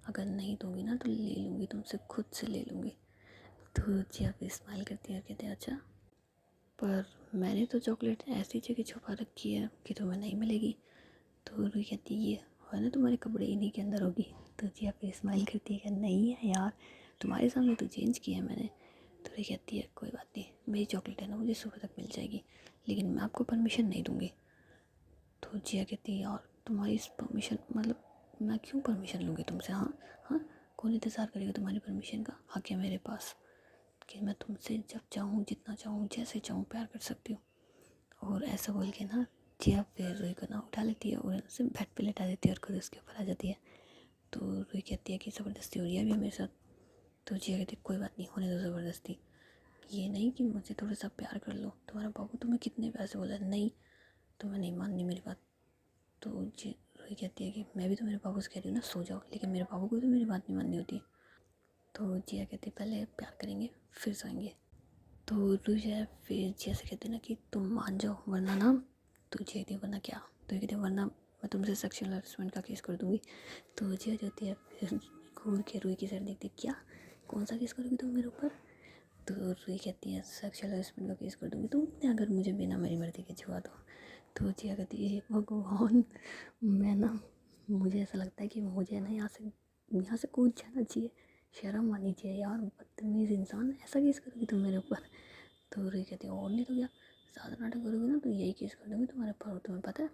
अगर नहीं दूँगी ना तो ले लूँगी तुमसे, खुद से ले लूँगी। तो जिया फिर स्माइल करती है और कहती है अच्छा, पर मैंने तो चॉकलेट ऐसी जगह छुपा रखी है कि तुम्हें नहीं मिलेगी। तो रूही कहती है ये है ना तुम्हारे कपड़े इन्हीं के अंदर होगी। तो जिया फिर स्माइल करती है कि नहीं है यार, तुम्हारे सामने तो चेंज किया है मैंने। तो रूही कहती है कोई बात नहीं, मेरी चॉकलेट है ना मुझे सुबह तक मिल जाएगी, लेकिन मैं आपको परमिशन नहीं दूँगी। तो जिया कहती है यार तुम्हारी इस परमिशन मतलब मैं क्यों परमिशन लूँगी तुमसे? हाँ हाँ, कौन इंतज़ार करेगा तुम्हारी परमिशन का? हक है मेरे पास कि मैं तुमसे जब चाहूँ जितना चाहूँ जैसे चाहूँ प्यार कर सकती हूँ। और ऐसा बोल के ना जिया फिर रूही को ना उठा लेती है और उसे बेड पे लेटा देती है और खुद उसके ऊपर आ जाती है। तो रूही कहती है कि ज़बरदस्ती हो रही है अभी मेरे साथ। तो जिया कहती है कोई बात नहीं, होने दो ज़बरदस्ती, ये नहीं कि मुझे थोड़ा सा प्यार कर लो, तुम्हारा बाबू तुम्हें कितने प्यार से बोला है, नहीं तुम्हें नहीं माननी मेरी बात। तो जी रूही कहती है कि मैं भी तो मेरे बाबू से कह रही हूँ ना सो जाओ, लेकिन मेरे बाबू को तो मेरी बात नहीं माननी होती। तो जिया कहती है पहले प्यार करेंगे फिर सोएंगे। तो रूही जो है फिर जिया से कहते हैं ना कि तुम मान जाओ वरना ना। तो जिया कहती है वरना क्या? तो ये कहती है वरना मैं तुमसे सेक्सुअल हरासमेंट का केस कर दूँगी। तो जिया जो होती है फिर घूर के रूही की साइड देखती है क्या, कौन सा केस करोगी तुम मेरे ऊपर? तो रूही कहती है सेक्सुअल हरासमेंट का केस कर दूँगी तुमने अगर मुझे बिना मेरी मर्ज़ी के छुआ दो। तो जिया कहती है भगवान, मैं ना मुझे ऐसा लगता है कि मुझे ना यहाँ से कूद जाना चाहिए, शर्म आनी चाहिए यार, बदतमीज़ इंसान, ऐसा केस करोगी तुम मेरे ऊपर? तो रूही कहती है और नहीं तो क्या, ज़्यादा नाटक करोगी ना तो यही केस कर दूँगी तुम्हारे ऊपर, और तुम्हें पता है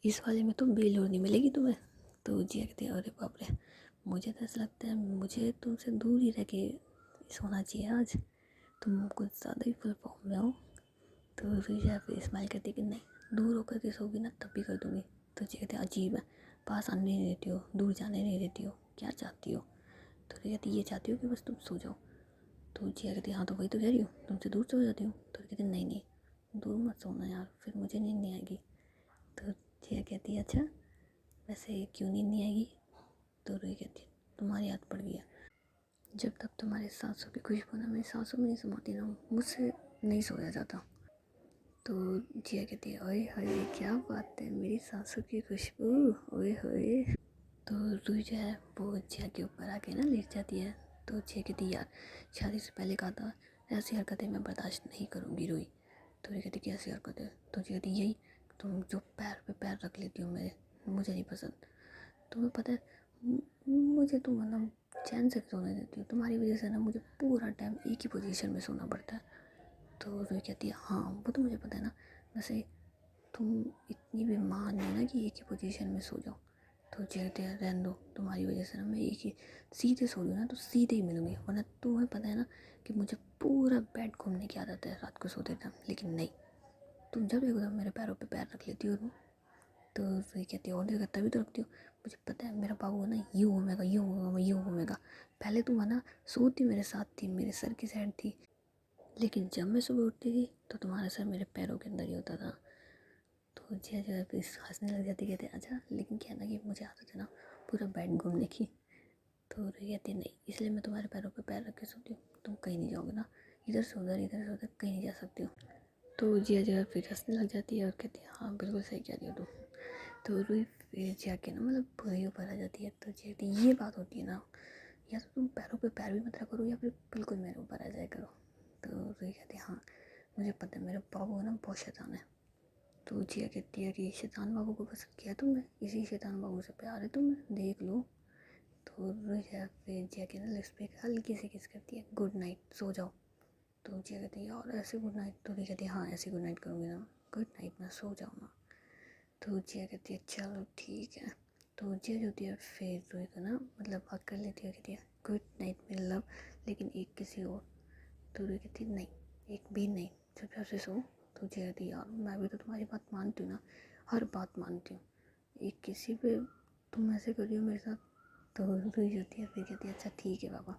इस वाले में तो बेल और नहीं मिलेगी तुम्हें। तो जिया कहती है अरे बाप रे, मुझे तो ऐसा लगता है मुझे तुमसे दूर ही रह के सोना चाहिए आज, तुम कुछ ज़्यादा ही फुल फॉर्म में हो। तो फिर फिर स्माइल करती कि नहीं दूर होकर के सोगी ना तब भी कर दूँगी। तो जी कहते अजीब है, पास आने नहीं देती हो, दूर जाने नहीं देती हो, क्या चाहती हो? तो ये कहती ये चाहती हो कि बस तुम सो जाओ। तो जिया कहती हाँ तो वही तो कह रही हूँ, तुमसे दूर सो जाती हूँ। तो कहती नहीं नहीं दूर मत सोना यार, फिर मुझे नींद नहीं आएगी। तो जिया कहती है अच्छा वैसे क्यों नींद नहीं आएगी? तो रूही कहती है तुम्हारी याद पड़ गई है, जब तक तुम्हारे सांसों की खुशबू ना मेरी सांसों में नहीं समाती ना मुझसे नहीं सोया जाता। तो जिया कहती है ओए होए क्या बात है, मेरी सांसों की खुशबू, ओए होए। तो रूही जो है वो जिया के ऊपर आके ना लेट जाती है। तो जिया कहती है यार शादी से पहले कहा था ऐसी हरकतें मैं बर्दाश्त नहीं करूँगी रूही। तो ये कहती कैसी हरकतें? तो जिया कहती यही तुम जो पैर पे पैर रख लेती हो मेरे, मुझे नहीं पसंद। तुम्हें पता है मुझे तुम मतलब चैन से सोने देती हो, तुम्हारी वजह से ना मुझे पूरा टाइम एक ही पोजीशन में सोना पड़ता है। तो रुई कहती है हाँ वो तो मुझे पता है ना, वैसे तुम इतनी भी मान नहीं ना कि एक ही पोजीशन में सो जाओ। तो कहते हैं रहने दो, तुम्हारी वजह से ना मैं एक ही सीधे सो रही हूँ ना तो सीधे ही मिलूँगी, वरना तुम्हें पता है ना कि मुझे पूरा बेड घूमने की आदत है रात को सोते टाइम। लेकिन नहीं, तुम जब देखो तब मेरे पैरों पे पैर रख लेती हो तुम। तो वही कहती है और देर तभी तो रखती हूँ, मुझे पता है मेरा बाबू है ना यूँ घूमेगा यूँ घूमेगा यूँ घूमेगा। पहले तुम है ना सोती मेरे साथ थी, मेरे सर की साइड थी, लेकिन जब मैं सुबह उठती थी तो तुम्हारा सर मेरे पैरों के अंदर ही होता था। तो जिया जो है फिर हंसने लग जाती, कहते अच्छा लेकिन क्या ना कि मुझे आदत है ना पूरा बेड घूमने की। तो रही कहती नहीं, इसलिए मैं तुम्हारे पैरों पे पैर रख के सोती हूँ, तुम कहीं नहीं जाओगे ना, इधर से उधर कहीं नहीं जा सकती हो। तो जिया जो है फिर हंसने लग जाती है और कहती है हाँ बिल्कुल सही कह रही हो तुम। तो रुई फिर जिया के ना मतलब पूरी ऊपर आ जाती है। तो जिया कहती ये बात होती है ना, या तो तुम पैरों पे पैर भी मत रखा करो या फिर बिल्कुल मेरे ऊपर आ जाया करो। तो रुई कहती है हाँ मुझे पता है मेरा बाबू ना बहुत शैतान है। तो जिया कहती है कि शैतान बाबू को पसंद किया तुमने, इसी शैतान बाबू से प्यार है तुम्हें, देख लो। तो रुई जो है फिर जिया के ना लिप्स पे हल्की सी किस करती है, गुड नाइट सो जाओ। तो जिया कहती है यार ऐसे गुड नाइट, तो रुई कहती है हाँ ऐसे गुड नाइट करूँगी ना, गुड नाइट ना सो जाओ ना। तो जिया कहती है चलो ठीक है। तो जिया जो होती है फिर रुई को ना मतलब हक कर लेती है, कहती है गुड नाइट मेरा लव, लेकिन एक किसी और। तो रुई कहती है नहीं एक भी नहीं, चुपचाप से सो। तो जिया कहती है यार मैं भी तो तुम्हारी बात मानती हूँ ना, हर बात मानती हूँ, एक किसी पे तुम ऐसे कर रही हो मेरे साथ। तो रुई होती है फिर कहती है अच्छा ठीक है बाबा।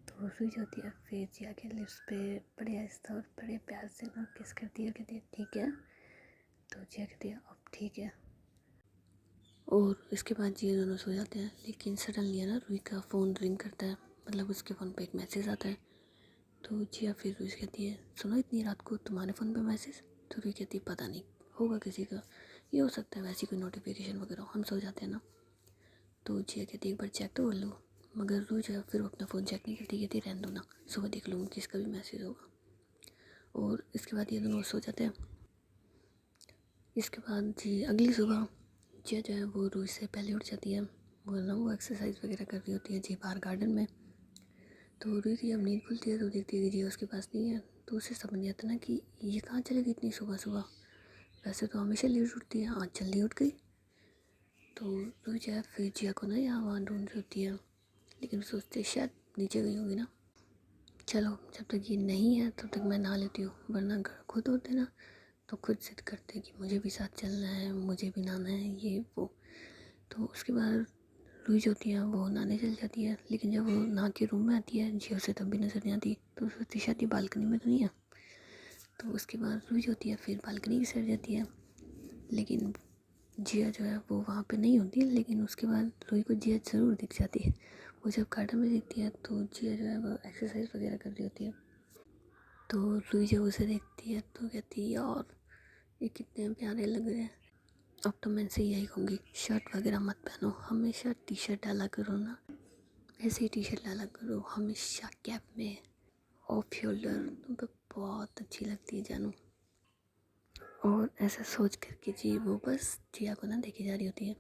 तो रुई होती है फिर जिया के लिप्स पे बड़े आहिस्ता और बड़े प्यार से ना किस करती है, कहती है ठीक है। तो जिया कहती है अब ठीक है। और इसके बाद ये दोनों सो जाते हैं, लेकिन सडनली है ना रुई का फ़ोन रिंग करता है, मतलब उसके फ़ोन पे एक मैसेज आता है। तो जिया फिर रुई से कहती है सुनो इतनी रात को तुम्हारे फ़ोन पे मैसेज। तो रुई कहती है पता नहीं होगा किसी का, ये हो सकता है वैसी कोई नोटिफिकेशन वगैरह, हम सो जाते हैं ना। तो जिया कहती है एक बार चेक तो कर लो, मगर रुई जो है फिर अपना फ़ोन चेक नहीं करती, कहती रहने दो ना सुबह देख लूँगी किसका भी मैसेज होगा। और इसके बाद ये दोनों सो जाते हैं। इसके बाद जी अगली सुबह जिया जो है वो रुई से पहले उठ जाती है, वो ना वो एक्सरसाइज वगैरह कर रही होती है जी बाहर गार्डन में। तो रुई की जब नींद खुलती है तो देखती है कि जिया उसके पास नहीं है। तो उसे समझ नहीं आता ना कि ये कहाँ चली गई इतनी सुबह सुबह, वैसे तो हमेशा लेट उठती है आज जल्दी उठ गई। तो रुई जो है फिर जिया को ना यहाँ वहाँ ढूंढ रही होती है, लेकिन सोचते है शायद नीचे गई होगी ना, चलो जब तक ये नहीं है तब तक मैं नहा लेती हूँ, वरना घर खुद होते ना तो खुद जिद करते कि मुझे भी साथ चलना है, मुझे भी नहाना है ये वो। तो उसके बाद रुई जो होती है वो नहाने चल जाती है, लेकिन जब वो नहा के रूम में आती है जिया उसे तब भी नज़र नहीं आती। तो सोचती शायद ये बालकनी में तो नहीं है। तो उसके बाद रुई जो होती है फिर बालकनी की साइड जाती है, लेकिन जिया जो है वो वहाँ पे नहीं होती। लेकिन उसके बाद रुई को जिया ज़रूर दिख जाती है, वो जब गार्डन में दिखती है तो जिया जो है वो एक्सरसाइज वगैरह कर रही होती है। तो रुई जब उसे देखती है तो कहती है यार ये कितने प्यारे लग रहे हैं, अब तो मैं इनसे यही कहूँगी शर्ट वगैरह मत पहनो, हमेशा टी शर्ट डाला करो ना, ऐसे ही टी शर्ट डाला करो हमेशा कैप में, ऑफ शोल्डर तुम पे बहुत अच्छी लगती है जानू। और ऐसा सोच करके जी वो बस जिया को ना देखे जा रही होती है।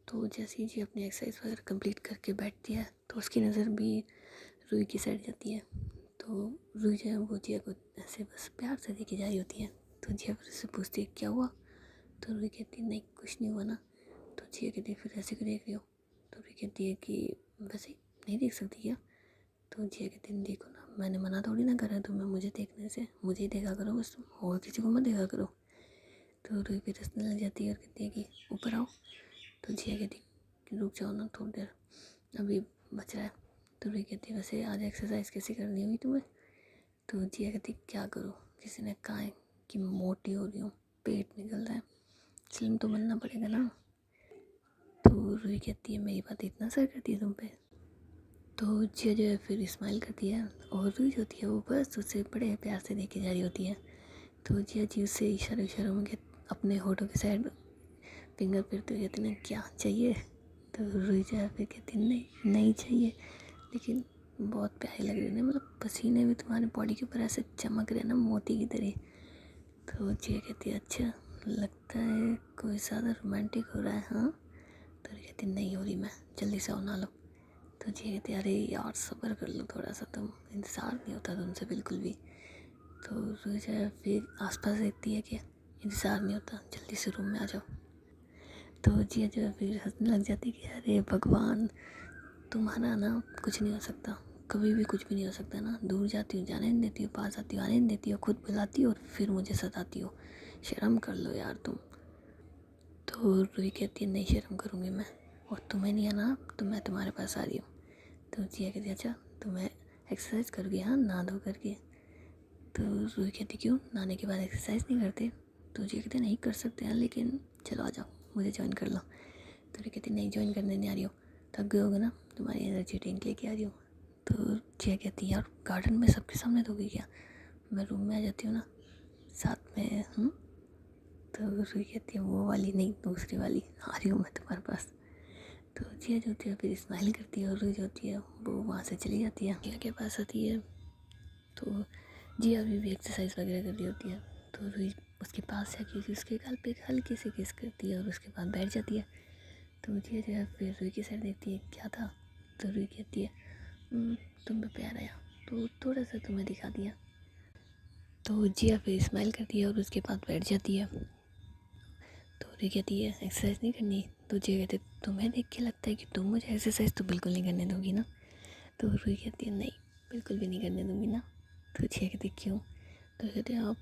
तो जैसे ही जी अपनी एक्सरसाइज वगैरह कंप्लीट करके बैठती है तो उसकी नज़र भी रुई की साइड जाती है। तो रुई जो है वो जिया को ऐसे बस प्यार से देखे जा रही होती है। तो जिया फिर उससे पूछती है क्या हुआ। तो रुई कहती है नहीं कुछ नहीं हुआ ना। तो जिया कहती है फिर ऐसे क्यों देख रही हो। तो रुई कहती है कि वैसे नहीं देख सकती क्या। तो जिया कहती है देखो ना मैंने मना थोड़ी ना करा तुम्हें मुझे देखने से, मुझे ही देखा करो बस तुम और किसी को मत देखा करो। तो रुई फिर हंसने लग जाती है और कहती है कि ऊपर आओ। तो जिया कहती है कि रुक जाओ ना थोड़ी देर अभी बच रहा है। तो रुई कहती है वैसे आज एक्सरसाइज कैसे करनी हुई तुम्हें। तो जिया कहती क्या करूँ, किसी ने कहा है कि मोटी हो रही हूँ, पेट निकल रहा है, स्लिम तो बनना पड़ेगा ना। तो रुई कहती है मेरी बात इतना असर करती है तुम पे। तो जिया जो है फिर स्माइल करती है और रुई जो होती है वो बस उसे बड़े प्यार से देखे जा रही होती है। तो जिया जी उससे इशारों में अपने होठों के साइड फिंगर फिरते हुए कहती ना क्या चाहिए। तो रुई जो है फिर कहती नहीं नहीं चाहिए, लेकिन बहुत प्यारी लग रही है ना, मतलब पसीने भी तुम्हारे बॉडी के ऊपर ऐसे चमक रहे ना मोती की तरह। तो जिया कहती है अच्छा लगता है कोई ज़्यादा रोमांटिक हो रहा है हाँ। तो कहती नहीं हो रही मैं जल्दी से नहा लो। तो जिया कहती अरे यार सब्र कर लो थोड़ा सा, तुम इंतज़ार नहीं होता तुमसे बिल्कुल भी। तो रूही जो है फिर आसपास देखती है कि इंतज़ार नहीं होता, जल्दी से रूम में आ जाओ। तो जिया जो है फिर हंसने लग जाती है कि अरे भगवान, तुम्हारा ना कुछ नहीं हो सकता, कभी भी कुछ भी नहीं हो सकता ना। दूर जाती हो जाने नहीं देती हो, पास आती हो आने नहीं देती हो, खुद बुलाती हो और फिर मुझे सताती हो। शर्म कर लो यार तुम। तो रूही कहती है नहीं शर्म करूँगी मैं, और तुम्हें नहीं आना तो मैं तुम्हारे पास आ रही हूँ। तो जिया कहती है अच्छा तुम्हें एक्सरसाइज करोगी, हाँ नहा धो करके। तो रूही कहती क्यों, नहाने के बाद एक्सरसाइज नहीं करते। तो जिया कहते नहीं कर सकते हैं लेकिन चलो आ जाओ, मुझे ज्वाइन कर लो। तो रूही कहती नहीं ज्वाइन करने नहीं आ रही हो, थक गए होगे ना, तुम्हारी एनर्जी ड्रिंक लेके आ रही हूँ। तो जिया कहती यार गार्डन में सबके सामने दोगी क्या, मैं रूम में आ जाती हूँ ना साथ में। तो रूही कहती है वो वाली नहीं, दूसरी वाली, आ रही हूँ मैं तुम्हारे पास। तो जिया जो होती है फिर स्माइल करती है और रूही जो होती है वो वहाँ से चली जाती है, जिया के पास आती है। तो जिया अभी भी एक्सरसाइज वगैरह कर रही होती है। तो रूही उसके पास जाके उसके गाल पे हल्के से किस करती है और उसके बाद बैठ जाती है। तो जिया जो है फिर रूही की साइड देखती है क्या था। तो रूही कहती है तुम पे प्यार आया तो थोड़ा सा तुम्हें दिखा दिया। तो जिया फिर स्माइल करती है और उसके बाद बैठ जाती है। तो रूही कहती है एक्सरसाइज नहीं करनी। तो जिया कहती है तुम्हें देख के लगता है कि तुम मुझे एक्सरसाइज तो बिल्कुल नहीं करने दोगी ना। तो रूही कहती है नहीं बिल्कुल भी नहीं करने दूँगी ना। तो जिया कहती क्यों। तो कहते हैं आप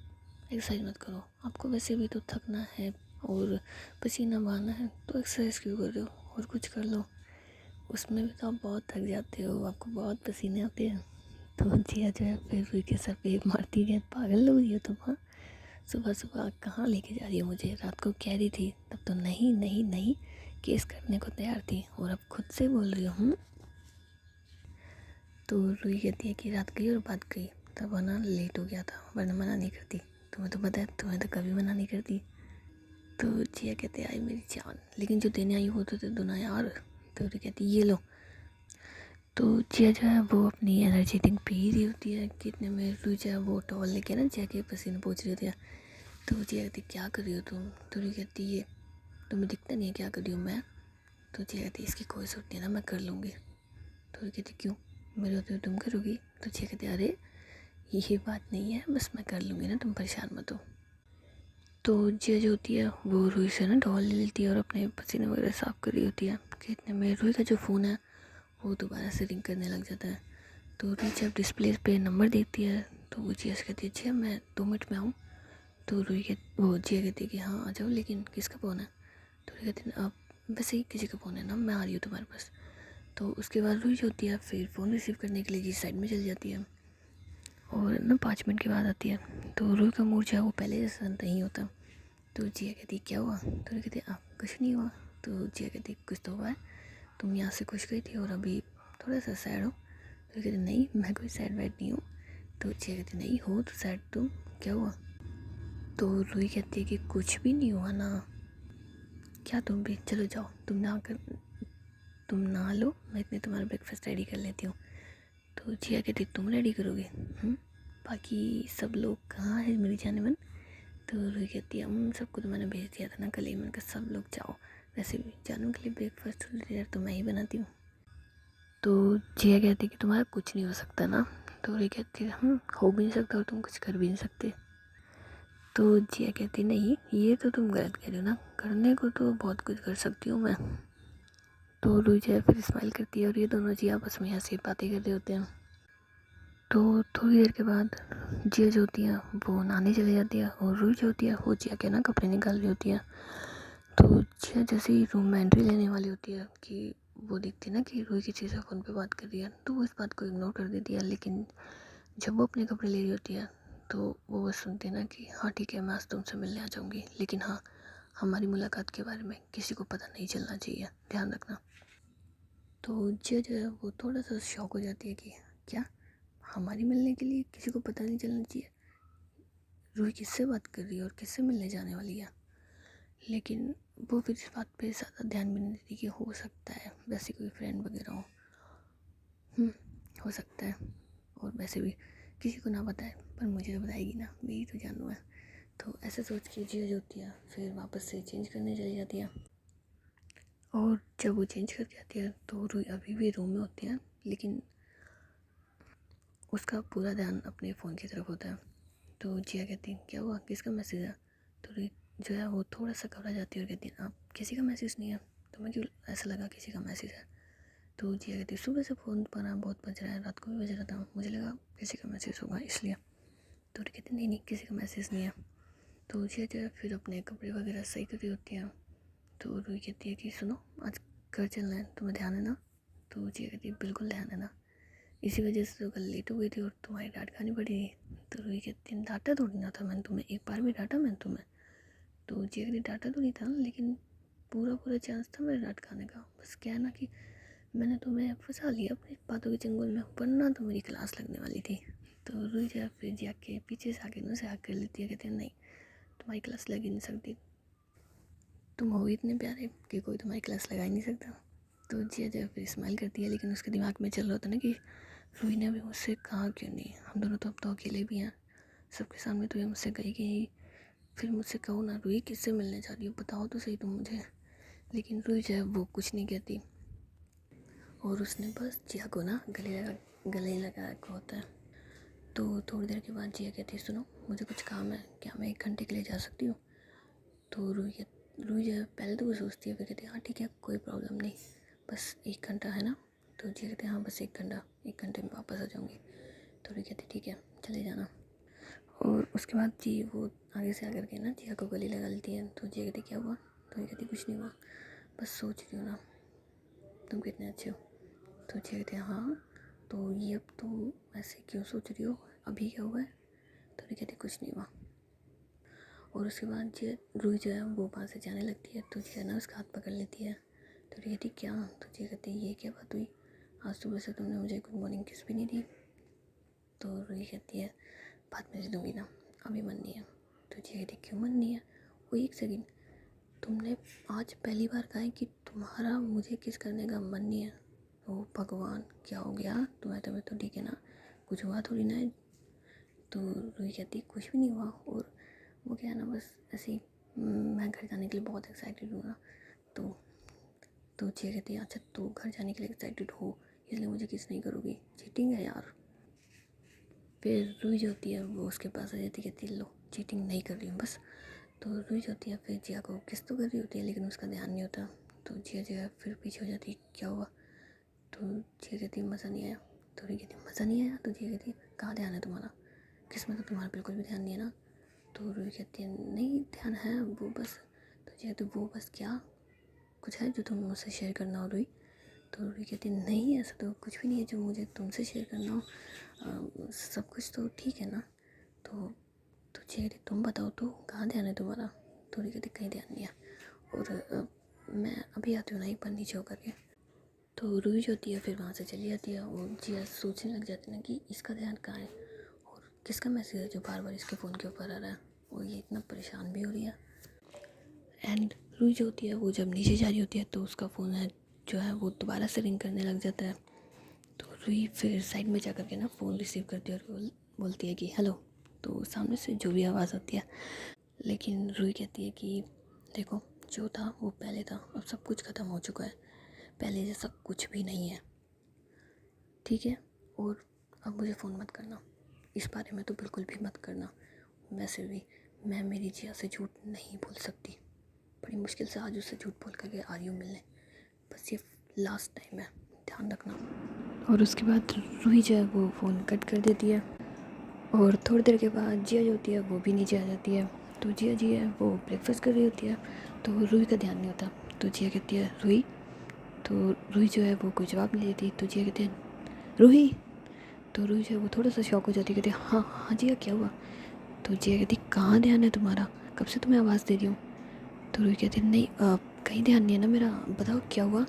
एक्सरसाइज मत करो, आपको वैसे भी तो थकना है और पसीना बहाना है, तो एक्सरसाइज क्यों कर रहे हो, और कुछ कर लो, उसमें भी तो आप बहुत थक जाते हो, आपको बहुत पसीने आते हैं। तो जिया जो है फिर रूही के सर पे मारती है पागल हो गई हो तुम, हाँ सुबह सुबह कहाँ लेके जा रही हो मुझे, रात को कह रही थी तब तो नहीं नहीं नहीं केस करने को तैयार थी, और अब खुद से बोल रही हो। तो रूही कहती है कि रात गई और बात गई, तब वरना लेट हो गया था, वरना मना नहीं करती, तुम्हें तो पता है तुम्हें तो कभी मना नहीं करती। तो जिया कहते आई मेरी जान, लेकिन जो देने आई वो तो दे दो ना यार। तो रूही कहती ये लो। तो जिया जो है वो अपनी एनर्जी ड्रिंक पी रही होती है कि इतने में रूही जो है वो टॉवल लेके ना जिया के पसीने पोंछ रही होती है। तो जिया कहती क्या कर रही हो तुम। तो रूही कहती ये तुम्हें दिखता नहीं है क्या कर रही हूँ मैं। तो जिया कहती इसकी कोई जरूरत नहीं है ना, मैं कर लूँगी। तो रूही कहती क्यों, मेरे होते हुए तुम करोगी। तो जिया कहती अरे ये बात नहीं है, बस मैं कर लूँगी ना, तुम परेशान मत हो। तो जिया जो होती है वो रूही से ना टॉवल ले लेती है और अपने पसीने वगैरह साफ़ कर रही होती है कि इतने में रूही का जो फ़ोन है वो दोबारा से रिंग करने लग जाता है। तो रूही जब डिस्प्ले पे नंबर देखती है तो वो जिया से कहती है जिया मैं 2 मिनट में आऊँ। तो रूही के वो जिया कहती है कि हाँ आ जाओ, लेकिन किसका फ़ोन है। तो रूही कहती है अब वैसे ही किसी का फ़ोन है ना, मैं आ रही हूँ तुम्हारे पास। तो उसके बाद रूही जो होती है फिर फ़ोन रिसीव करने के लिए जिस साइड में चली जाती है और ना 5 मिनट के बाद आती है। तो रूही का मूड जो है वो पहले जैसा नहीं होता। तो जिया कहती क्या हुआ। तो रूही कहती कुछ नहीं हुआ। तो जिया कहती कुछ तो हुआ है, तुम यहाँ से खुश गई थी और अभी थोड़ा सा सैड हो। तो कहती नहीं मैं कोई सैड वैड नहीं हूँ। तो जिया कहती नहीं हो तो सैड तुम, क्या हुआ। तो रूही कहती है कि कुछ भी नहीं हुआ ना। क्या तुम भी चलो जाओ, तुम नहा लो, मैं इतने तुम्हारा ब्रेकफास्ट रेडी कर लेती हूँ। तो जिया कहती तुम रेडी करोगे, बाकी सब लोग कहाँ है मेरी जाने मन। तो रूही कहती है हम सबको तो मैंने भेज दिया था ना कल ही, मैंने कहा सब लोग जाओ, वैसे भी जानू के लिए ब्रेकफास्ट डिनर तो मैं ही बनाती हूँ। तो जिया कहती कि तुम्हारा कुछ नहीं हो सकता ना। तो रूही कहती है हो भी नहीं सकता और तुम कुछ कर भी नहीं सकते। तो जिया कहती नहीं ये तो तुम गलत कह रही हो ना, करने को तो बहुत कुछ कर सकती हूँ मैं। तो रूही जो है फिर स्माइल करती है और ये दोनों जिया आपस में हंसी बातें कर रहे होते हैं। तो थोड़ी देर के बाद जिया जो होती है वो नहाने चली जाती है और रूही जो होती है वो जिया के ना कपड़े निकाल रही होती है। तो जिया जैसे ही रूम में एंट्री लेने वाली होती है कि वो देखती है ना कि रूही किसी से फ़ोन पे बात कर रही है, तो वो इस बात को इग्नोर कर देती है। लेकिन जब वो अपने कपड़े ले रही होती है तो वो बस सुनती है ना कि हाँ ठीक है मैं आज तुमसे मिलने आ जाऊँगी, लेकिन हाँ हमारी मुलाकात के बारे में किसी को पता नहीं चलना चाहिए, ध्यान रखना। तो जिया जो है वो थोड़ा सा शॉक हो जाती है कि क्या हमारी मिलने के लिए किसी को पता नहीं चलना चाहिए, रूही किससे बात कर रही है और किससे मिलने जाने वाली है। लेकिन वो फिर इस बात पे ज़्यादा ध्यान भी नहीं देती कि हो सकता है वैसे कोई फ्रेंड वगैरह हो। हो सकता है, और वैसे भी किसी को ना बताए पर मुझे तो बताएगी ना, मेरी तो जानू है। तो ऐसे सोच के जिया जो होती है फिर वापस से चेंज करने चली जाती है। और जब वो चेंज कर जाती है तो रूही अभी भी रूम में होती है, लेकिन उसका पूरा ध्यान अपने फ़ोन की तरफ होता है। तो जिया कहती क्या हुआ, किसका मैसेज है। तो रूही जो है वो थोड़ा सा घबरा जाती है और कहती है आप किसी का मैसेज नहीं है। तुम्हें क्यों ऐसा लगा किसी का मैसेज है। तो जिया कहती सुबह से फ़ोन पर बहुत बज रहा है, रात को भी बज रहा था, मुझे लगा किसी का मैसेज होगा इसलिए। तो रूही कहती नहीं किसी का मैसेज नहीं है। तो जिया जो है फिर अपने कपड़े वगैरह सही कर रही होती है। तो रूही कहती है कि सुनो आज घर चलना है, तुम्हें ध्यान है ना। तो जिया कहती है बिल्कुल ध्यान है ना, इसी वजह से तो कल लेट हो गई थी और तुम्हारी डांट खानी पड़ी। तो रूही कहती है डांटा थोड़ी ना था मैंने तुम्हें, एक बार भी डांटा मैंने तुम्हें। तो जिया कहती डांटा तो नहीं था, लेकिन पूरा चांस था मेरे डांट खाने का। बस क्या है ना कि मैंने तुम्हें फंसा लिया अपनी बातों के चंगुल में, वरना तो मेरी क्लास लगने वाली थी। तो रूही जो है फिर जिया के पीछे से आके उनसे आग कर लेती है, कहते हैं नहीं तुम्हारी क्लास लग ही नहीं सकती, तुम हो इतने प्यारे कि कोई तुम्हारी क्लास लगा ही नहीं सकता। तो जिया जो फिर स्माइल करती है, लेकिन उसके दिमाग में चल रहा होता ना कि रूही ने अभी मुझसे कहा क्यों नहीं, हम दोनों तो अब तो अकेले भी हैं, सबके सामने तो ये मुझसे कही कि फिर मुझसे कहो ना रूही किससे मिलने जा रही हो, बताओ तो सही तुम मुझे। लेकिन रूही जो है वो कुछ नहीं कहती और उसने बस जिया को ना गले लगा रखा होता है। तो थोड़ी देर के बाद जिया कहती है सुनो मुझे कुछ काम है, क्या मैं 1 घंटे के लिए जा सकती हूँ। तो रूही जो है पहले तो वो सोचती है, फिर कहती है हाँ ठीक है कोई प्रॉब्लम नहीं, बस 1 घंटा है ना। तो जिया कहते हैं हाँ बस 1 घंटे में वापस आ जाऊँगी। तो रूही कहती ठीक है चले जाना। और उसके बाद जी वो आगे से आकर के ना जिया को गले लगा लेती है। तो जिया कहती क्या हुआ। तो ये कहती कुछ नहीं हुआ, बस सोच रही हूँ ना तुम कितने अच्छे हो। तो जिया कहते हैं हाँ तो ये अब तुम ऐसे क्यों सोच रही हो, अभी क्या हुआ है। तो ये कहती कुछ नहीं हुआ। और उसके बाद रूही जो है वो वहाँ से जाने लगती है। तो जिया ना उसका हाथ पकड़ लेती है। तो ये कहती क्या। तो जिया कहती ये क्या बात हुई, आज सुबह से तुमने मुझे गुड मॉर्निंग किस भी नहीं दी। तो रूही कहती है बाद में से दूंगी ना, अभी मन नहीं है। तो जिया कहती क्यों मन नहीं है। वो 1 सेकेंड, तुमने आज पहली बार कहा है कि तुम्हारा मुझे किस करने का मन नहीं है। ओ भगवान क्या हो गया तुम्हें, तबीयत तो ठीक है ना, कुछ हुआ थोड़ी ना है। तो रूही कहती कुछ भी नहीं हुआ, और वो क्या है ना बस ऐसे ही मैं घर जाने के लिए बहुत एक्साइटेड हूँ ना। तो जिया कहती है अच्छा तो घर जाने के लिए एक्साइटेड हो इसलिए मुझे किस नहीं करोगी, चीटिंग है यार। फिर रूही जो होती है वो उसके पास आ जाती है, कहती लो चीटिंग नहीं कर रही हूँ बस। तो रूही जो होती है फिर जिया को किस तो कर रही होती है, लेकिन उसका ध्यान नहीं होता। तो जिया जो है फिर पीछे हो जाती है क्या हुआ। तो जिया कहती मज़ा नहीं आया। तो रूही कहती मज़ा नहीं आया। तो जिया कहती कहाँ ध्यान है तुम्हारा, किस में तो तुम्हारा बिल्कुल भी ध्यान नहीं है ना। तो रूही कहती है नहीं ध्यान है वो बस। तो जिया तो वो बस क्या, कुछ है जो तुम मुझसे शेयर करना हो रूही। तो रूही कहती नहीं ऐसा तो कुछ भी नहीं है जो मुझे तुमसे शेयर करना हो, सब कुछ तो ठीक है ना। तो जिया कहती तुम बताओ तो कहाँ ध्यान है तुम्हारा। तो रूही कहती कहीं ध्यान नहीं है, और मैं अभी आती हूँ ना एक बार नीचे होकर के। तो रूही जो होती है फिर वहाँ से चली जाती है और जिया सोचने लग जाती है ना कि इसका ध्यान कहाँ है और किसका मैसेज है जो बार बार इसके फ़ोन के ऊपर आ रहा है, और ये इतना परेशान भी हो रही है। एंड रूही जो होती है वो जब नीचे जा रही होती है तो उसका फ़ोन है जो है वो दोबारा से रिंग करने लग जाता है। तो रूही फिर साइड में जा कर के ना फ़ोन रिसीव करती है और बोलती है कि हेलो। तो सामने से जो भी आवाज़ आती है, लेकिन रूही कहती है कि देखो जो था वो पहले था, अब सब कुछ ख़त्म हो चुका है, पहले जैसा कुछ भी नहीं है, ठीक है। और अब मुझे फ़ोन मत करना, इस बारे में तो बिल्कुल भी मत करना। वैसे भी मैं मेरी जिया से झूठ नहीं बोल सकती, बड़ी मुश्किल से आज उससे झूठ बोल करके आ रही हूँ मिलने, बस ये लास्ट टाइम है, ध्यान रखना। और उसके बाद रूही जो है वो फ़ोन कट कर देती है। और थोड़ी देर के बाद जिया जो होती है वो भी नीचे आ जाती है। तो जिया जी है वो ब्रेकफास्ट कर रही होती है, तो रूही का ध्यान नहीं होता। तो जिया कहती है रूही। तो रूही जो है वो कोई जवाब नहीं देती। तो जिया कहती है रूही। तो रूही जो है वो थोड़ा सा शॉक हो जाती है, कहती है हाँ हाँ जिया क्या हुआ। तो जिया कहती कहाँ ध्यान है तुम्हारा, कब से तुम्हें आवाज़ दे रही हूँ। तो रूही कहती है नहीं कहीं ध्यान नहीं है ना मेरा, बताओ क्या हुआ।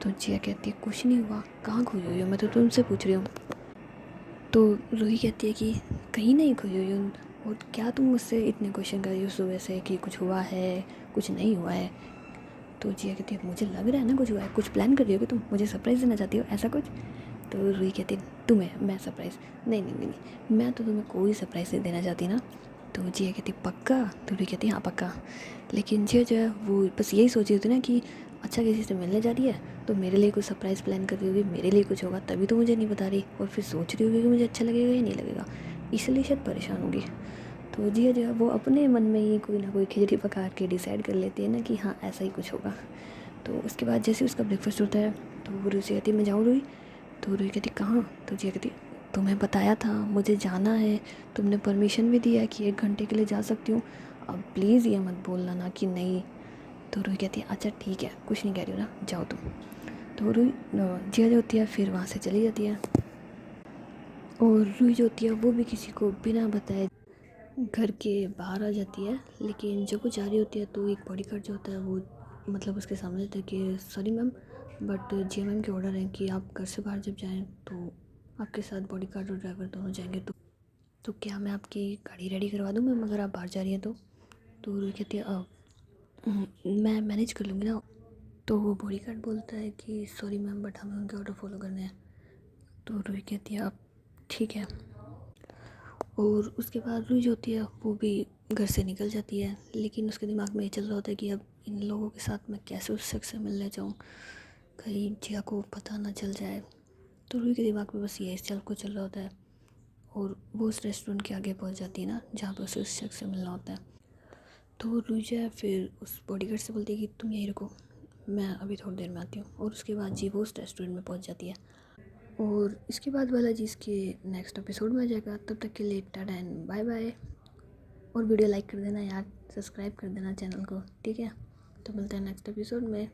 तो जिया कहती है कुछ नहीं हुआ, कहाँ खोई हुई हो, मैं तो तुमसे पूछ रही हूँ। तो रूही कहती है कि कहीं नहीं खोई हुई हूँ, और क्या तुम मुझसे इतने क्वेश्चन कर रही हो सुबह से कि कुछ हुआ है कुछ नहीं हुआ है। तो जिया कहती है मुझे लग रहा है ना कुछ हुआ है, कुछ प्लान कर रही हो कि तुम मुझे सरप्राइज़ देना चाहती हो ऐसा कुछ। तो रूही कहती है तुम्हें मैं सरप्राइज़, नहीं नहीं नहीं नहीं मैं तो तुम्हें कोई सरप्राइज़ नहीं देना चाहती ना। तो जिया कहती पक्का। तो रूही कहती हाँ पक्का। लेकिन जिया जो है वो बस यही सोच रही होती ना कि अच्छा किसी से मिलने जा रही है तो मेरे लिए कुछ सरप्राइज़ प्लान कर रही होगी, मेरे लिए कुछ होगा तभी तो मुझे नहीं बता रही, और फिर सोच रही होगी कि मुझे अच्छा लगेगा या नहीं लगेगा। इसलिए शायद परेशान होगी। तो जिया जो है वो अपने मन में ही कोई ना कोई खिचड़ी पका के डिसाइड कर लेती है ना कि हाँ ऐसा ही कुछ होगा। तो उसके बाद जैसे उसका ब्रेकफास्ट होता है तो वो रूही से कहती है मैं जाऊँ रूही। तो रूही कहती कहाँ। तो जिया कहती तुम्हें बताया था मुझे जाना है, तुमने परमिशन भी दिया है कि 1 घंटे के लिए जा सकती हूँ, अब प्लीज़ ये मत बोलना ना कि नहीं। तो रूही कहती है अच्छा ठीक है कुछ नहीं कह रही हो ना, जाओ तुम। तो रूही जिया जो होती है फिर वहाँ से चली जाती है। और रूही जो होती है वो भी किसी को बिना बताए घर के बाहर आ जाती है। लेकिन जब वो जा रही होती है तो एक बॉडीगार्ड जो होता है वो मतलब उसके सामने रहता है कि sorry ma'am, but Jiya ma'am के ऑर्डर है कि आप घर से बाहर जब जाएं तो आपके साथ बॉडीगार्ड और ड्राइवर दोनों जाएंगे। तो क्या मैं आपकी गाड़ी रेडी करवा दूँ मैम अगर आप बाहर जा रही हैं तो रूही कहती है मैं मैनेज कर लूँगी ना। तो वो बॉडीगार्ड बोलता है कि सॉरी मैम बट हमें उनके ऑर्डर फॉलो करने हैं। तो रूही कहती है अब ठीक है। और उसके बाद रूही जो होती है वो भी घर से निकल जाती है। लेकिन उसके दिमाग में ये चल रहा होता है कि अब इन लोगों के साथ मैं कैसे उस शख्स से मिलने जाऊँ, कहीं जिया को पता ना चल जाए। तो रूही के दिमाग में बस ये चल रहा होता है। और वो उस रेस्टोरेंट के आगे पहुँच जाती है ना जहाँ पर उसे उस शख्स से मिलना होता है। तो रूही जो है फिर उस बॉडीगार्ड से बोलती है कि तुम यहीं रुको, मैं अभी थोड़ी देर में आती हूँ। और उसके बाद जी वो उस रेस्टोरेंट में पहुँच जाती है। और इसके बाद वाला जी इसके नेक्स्ट एपिसोड में आ जाएगा। तब तक के लिए टाटा एंड बाय बाय। और वीडियो लाइक कर देना यार, सब्सक्राइब कर देना चैनल को, ठीक है। तो मिलते हैं नेक्स्ट एपिसोड में।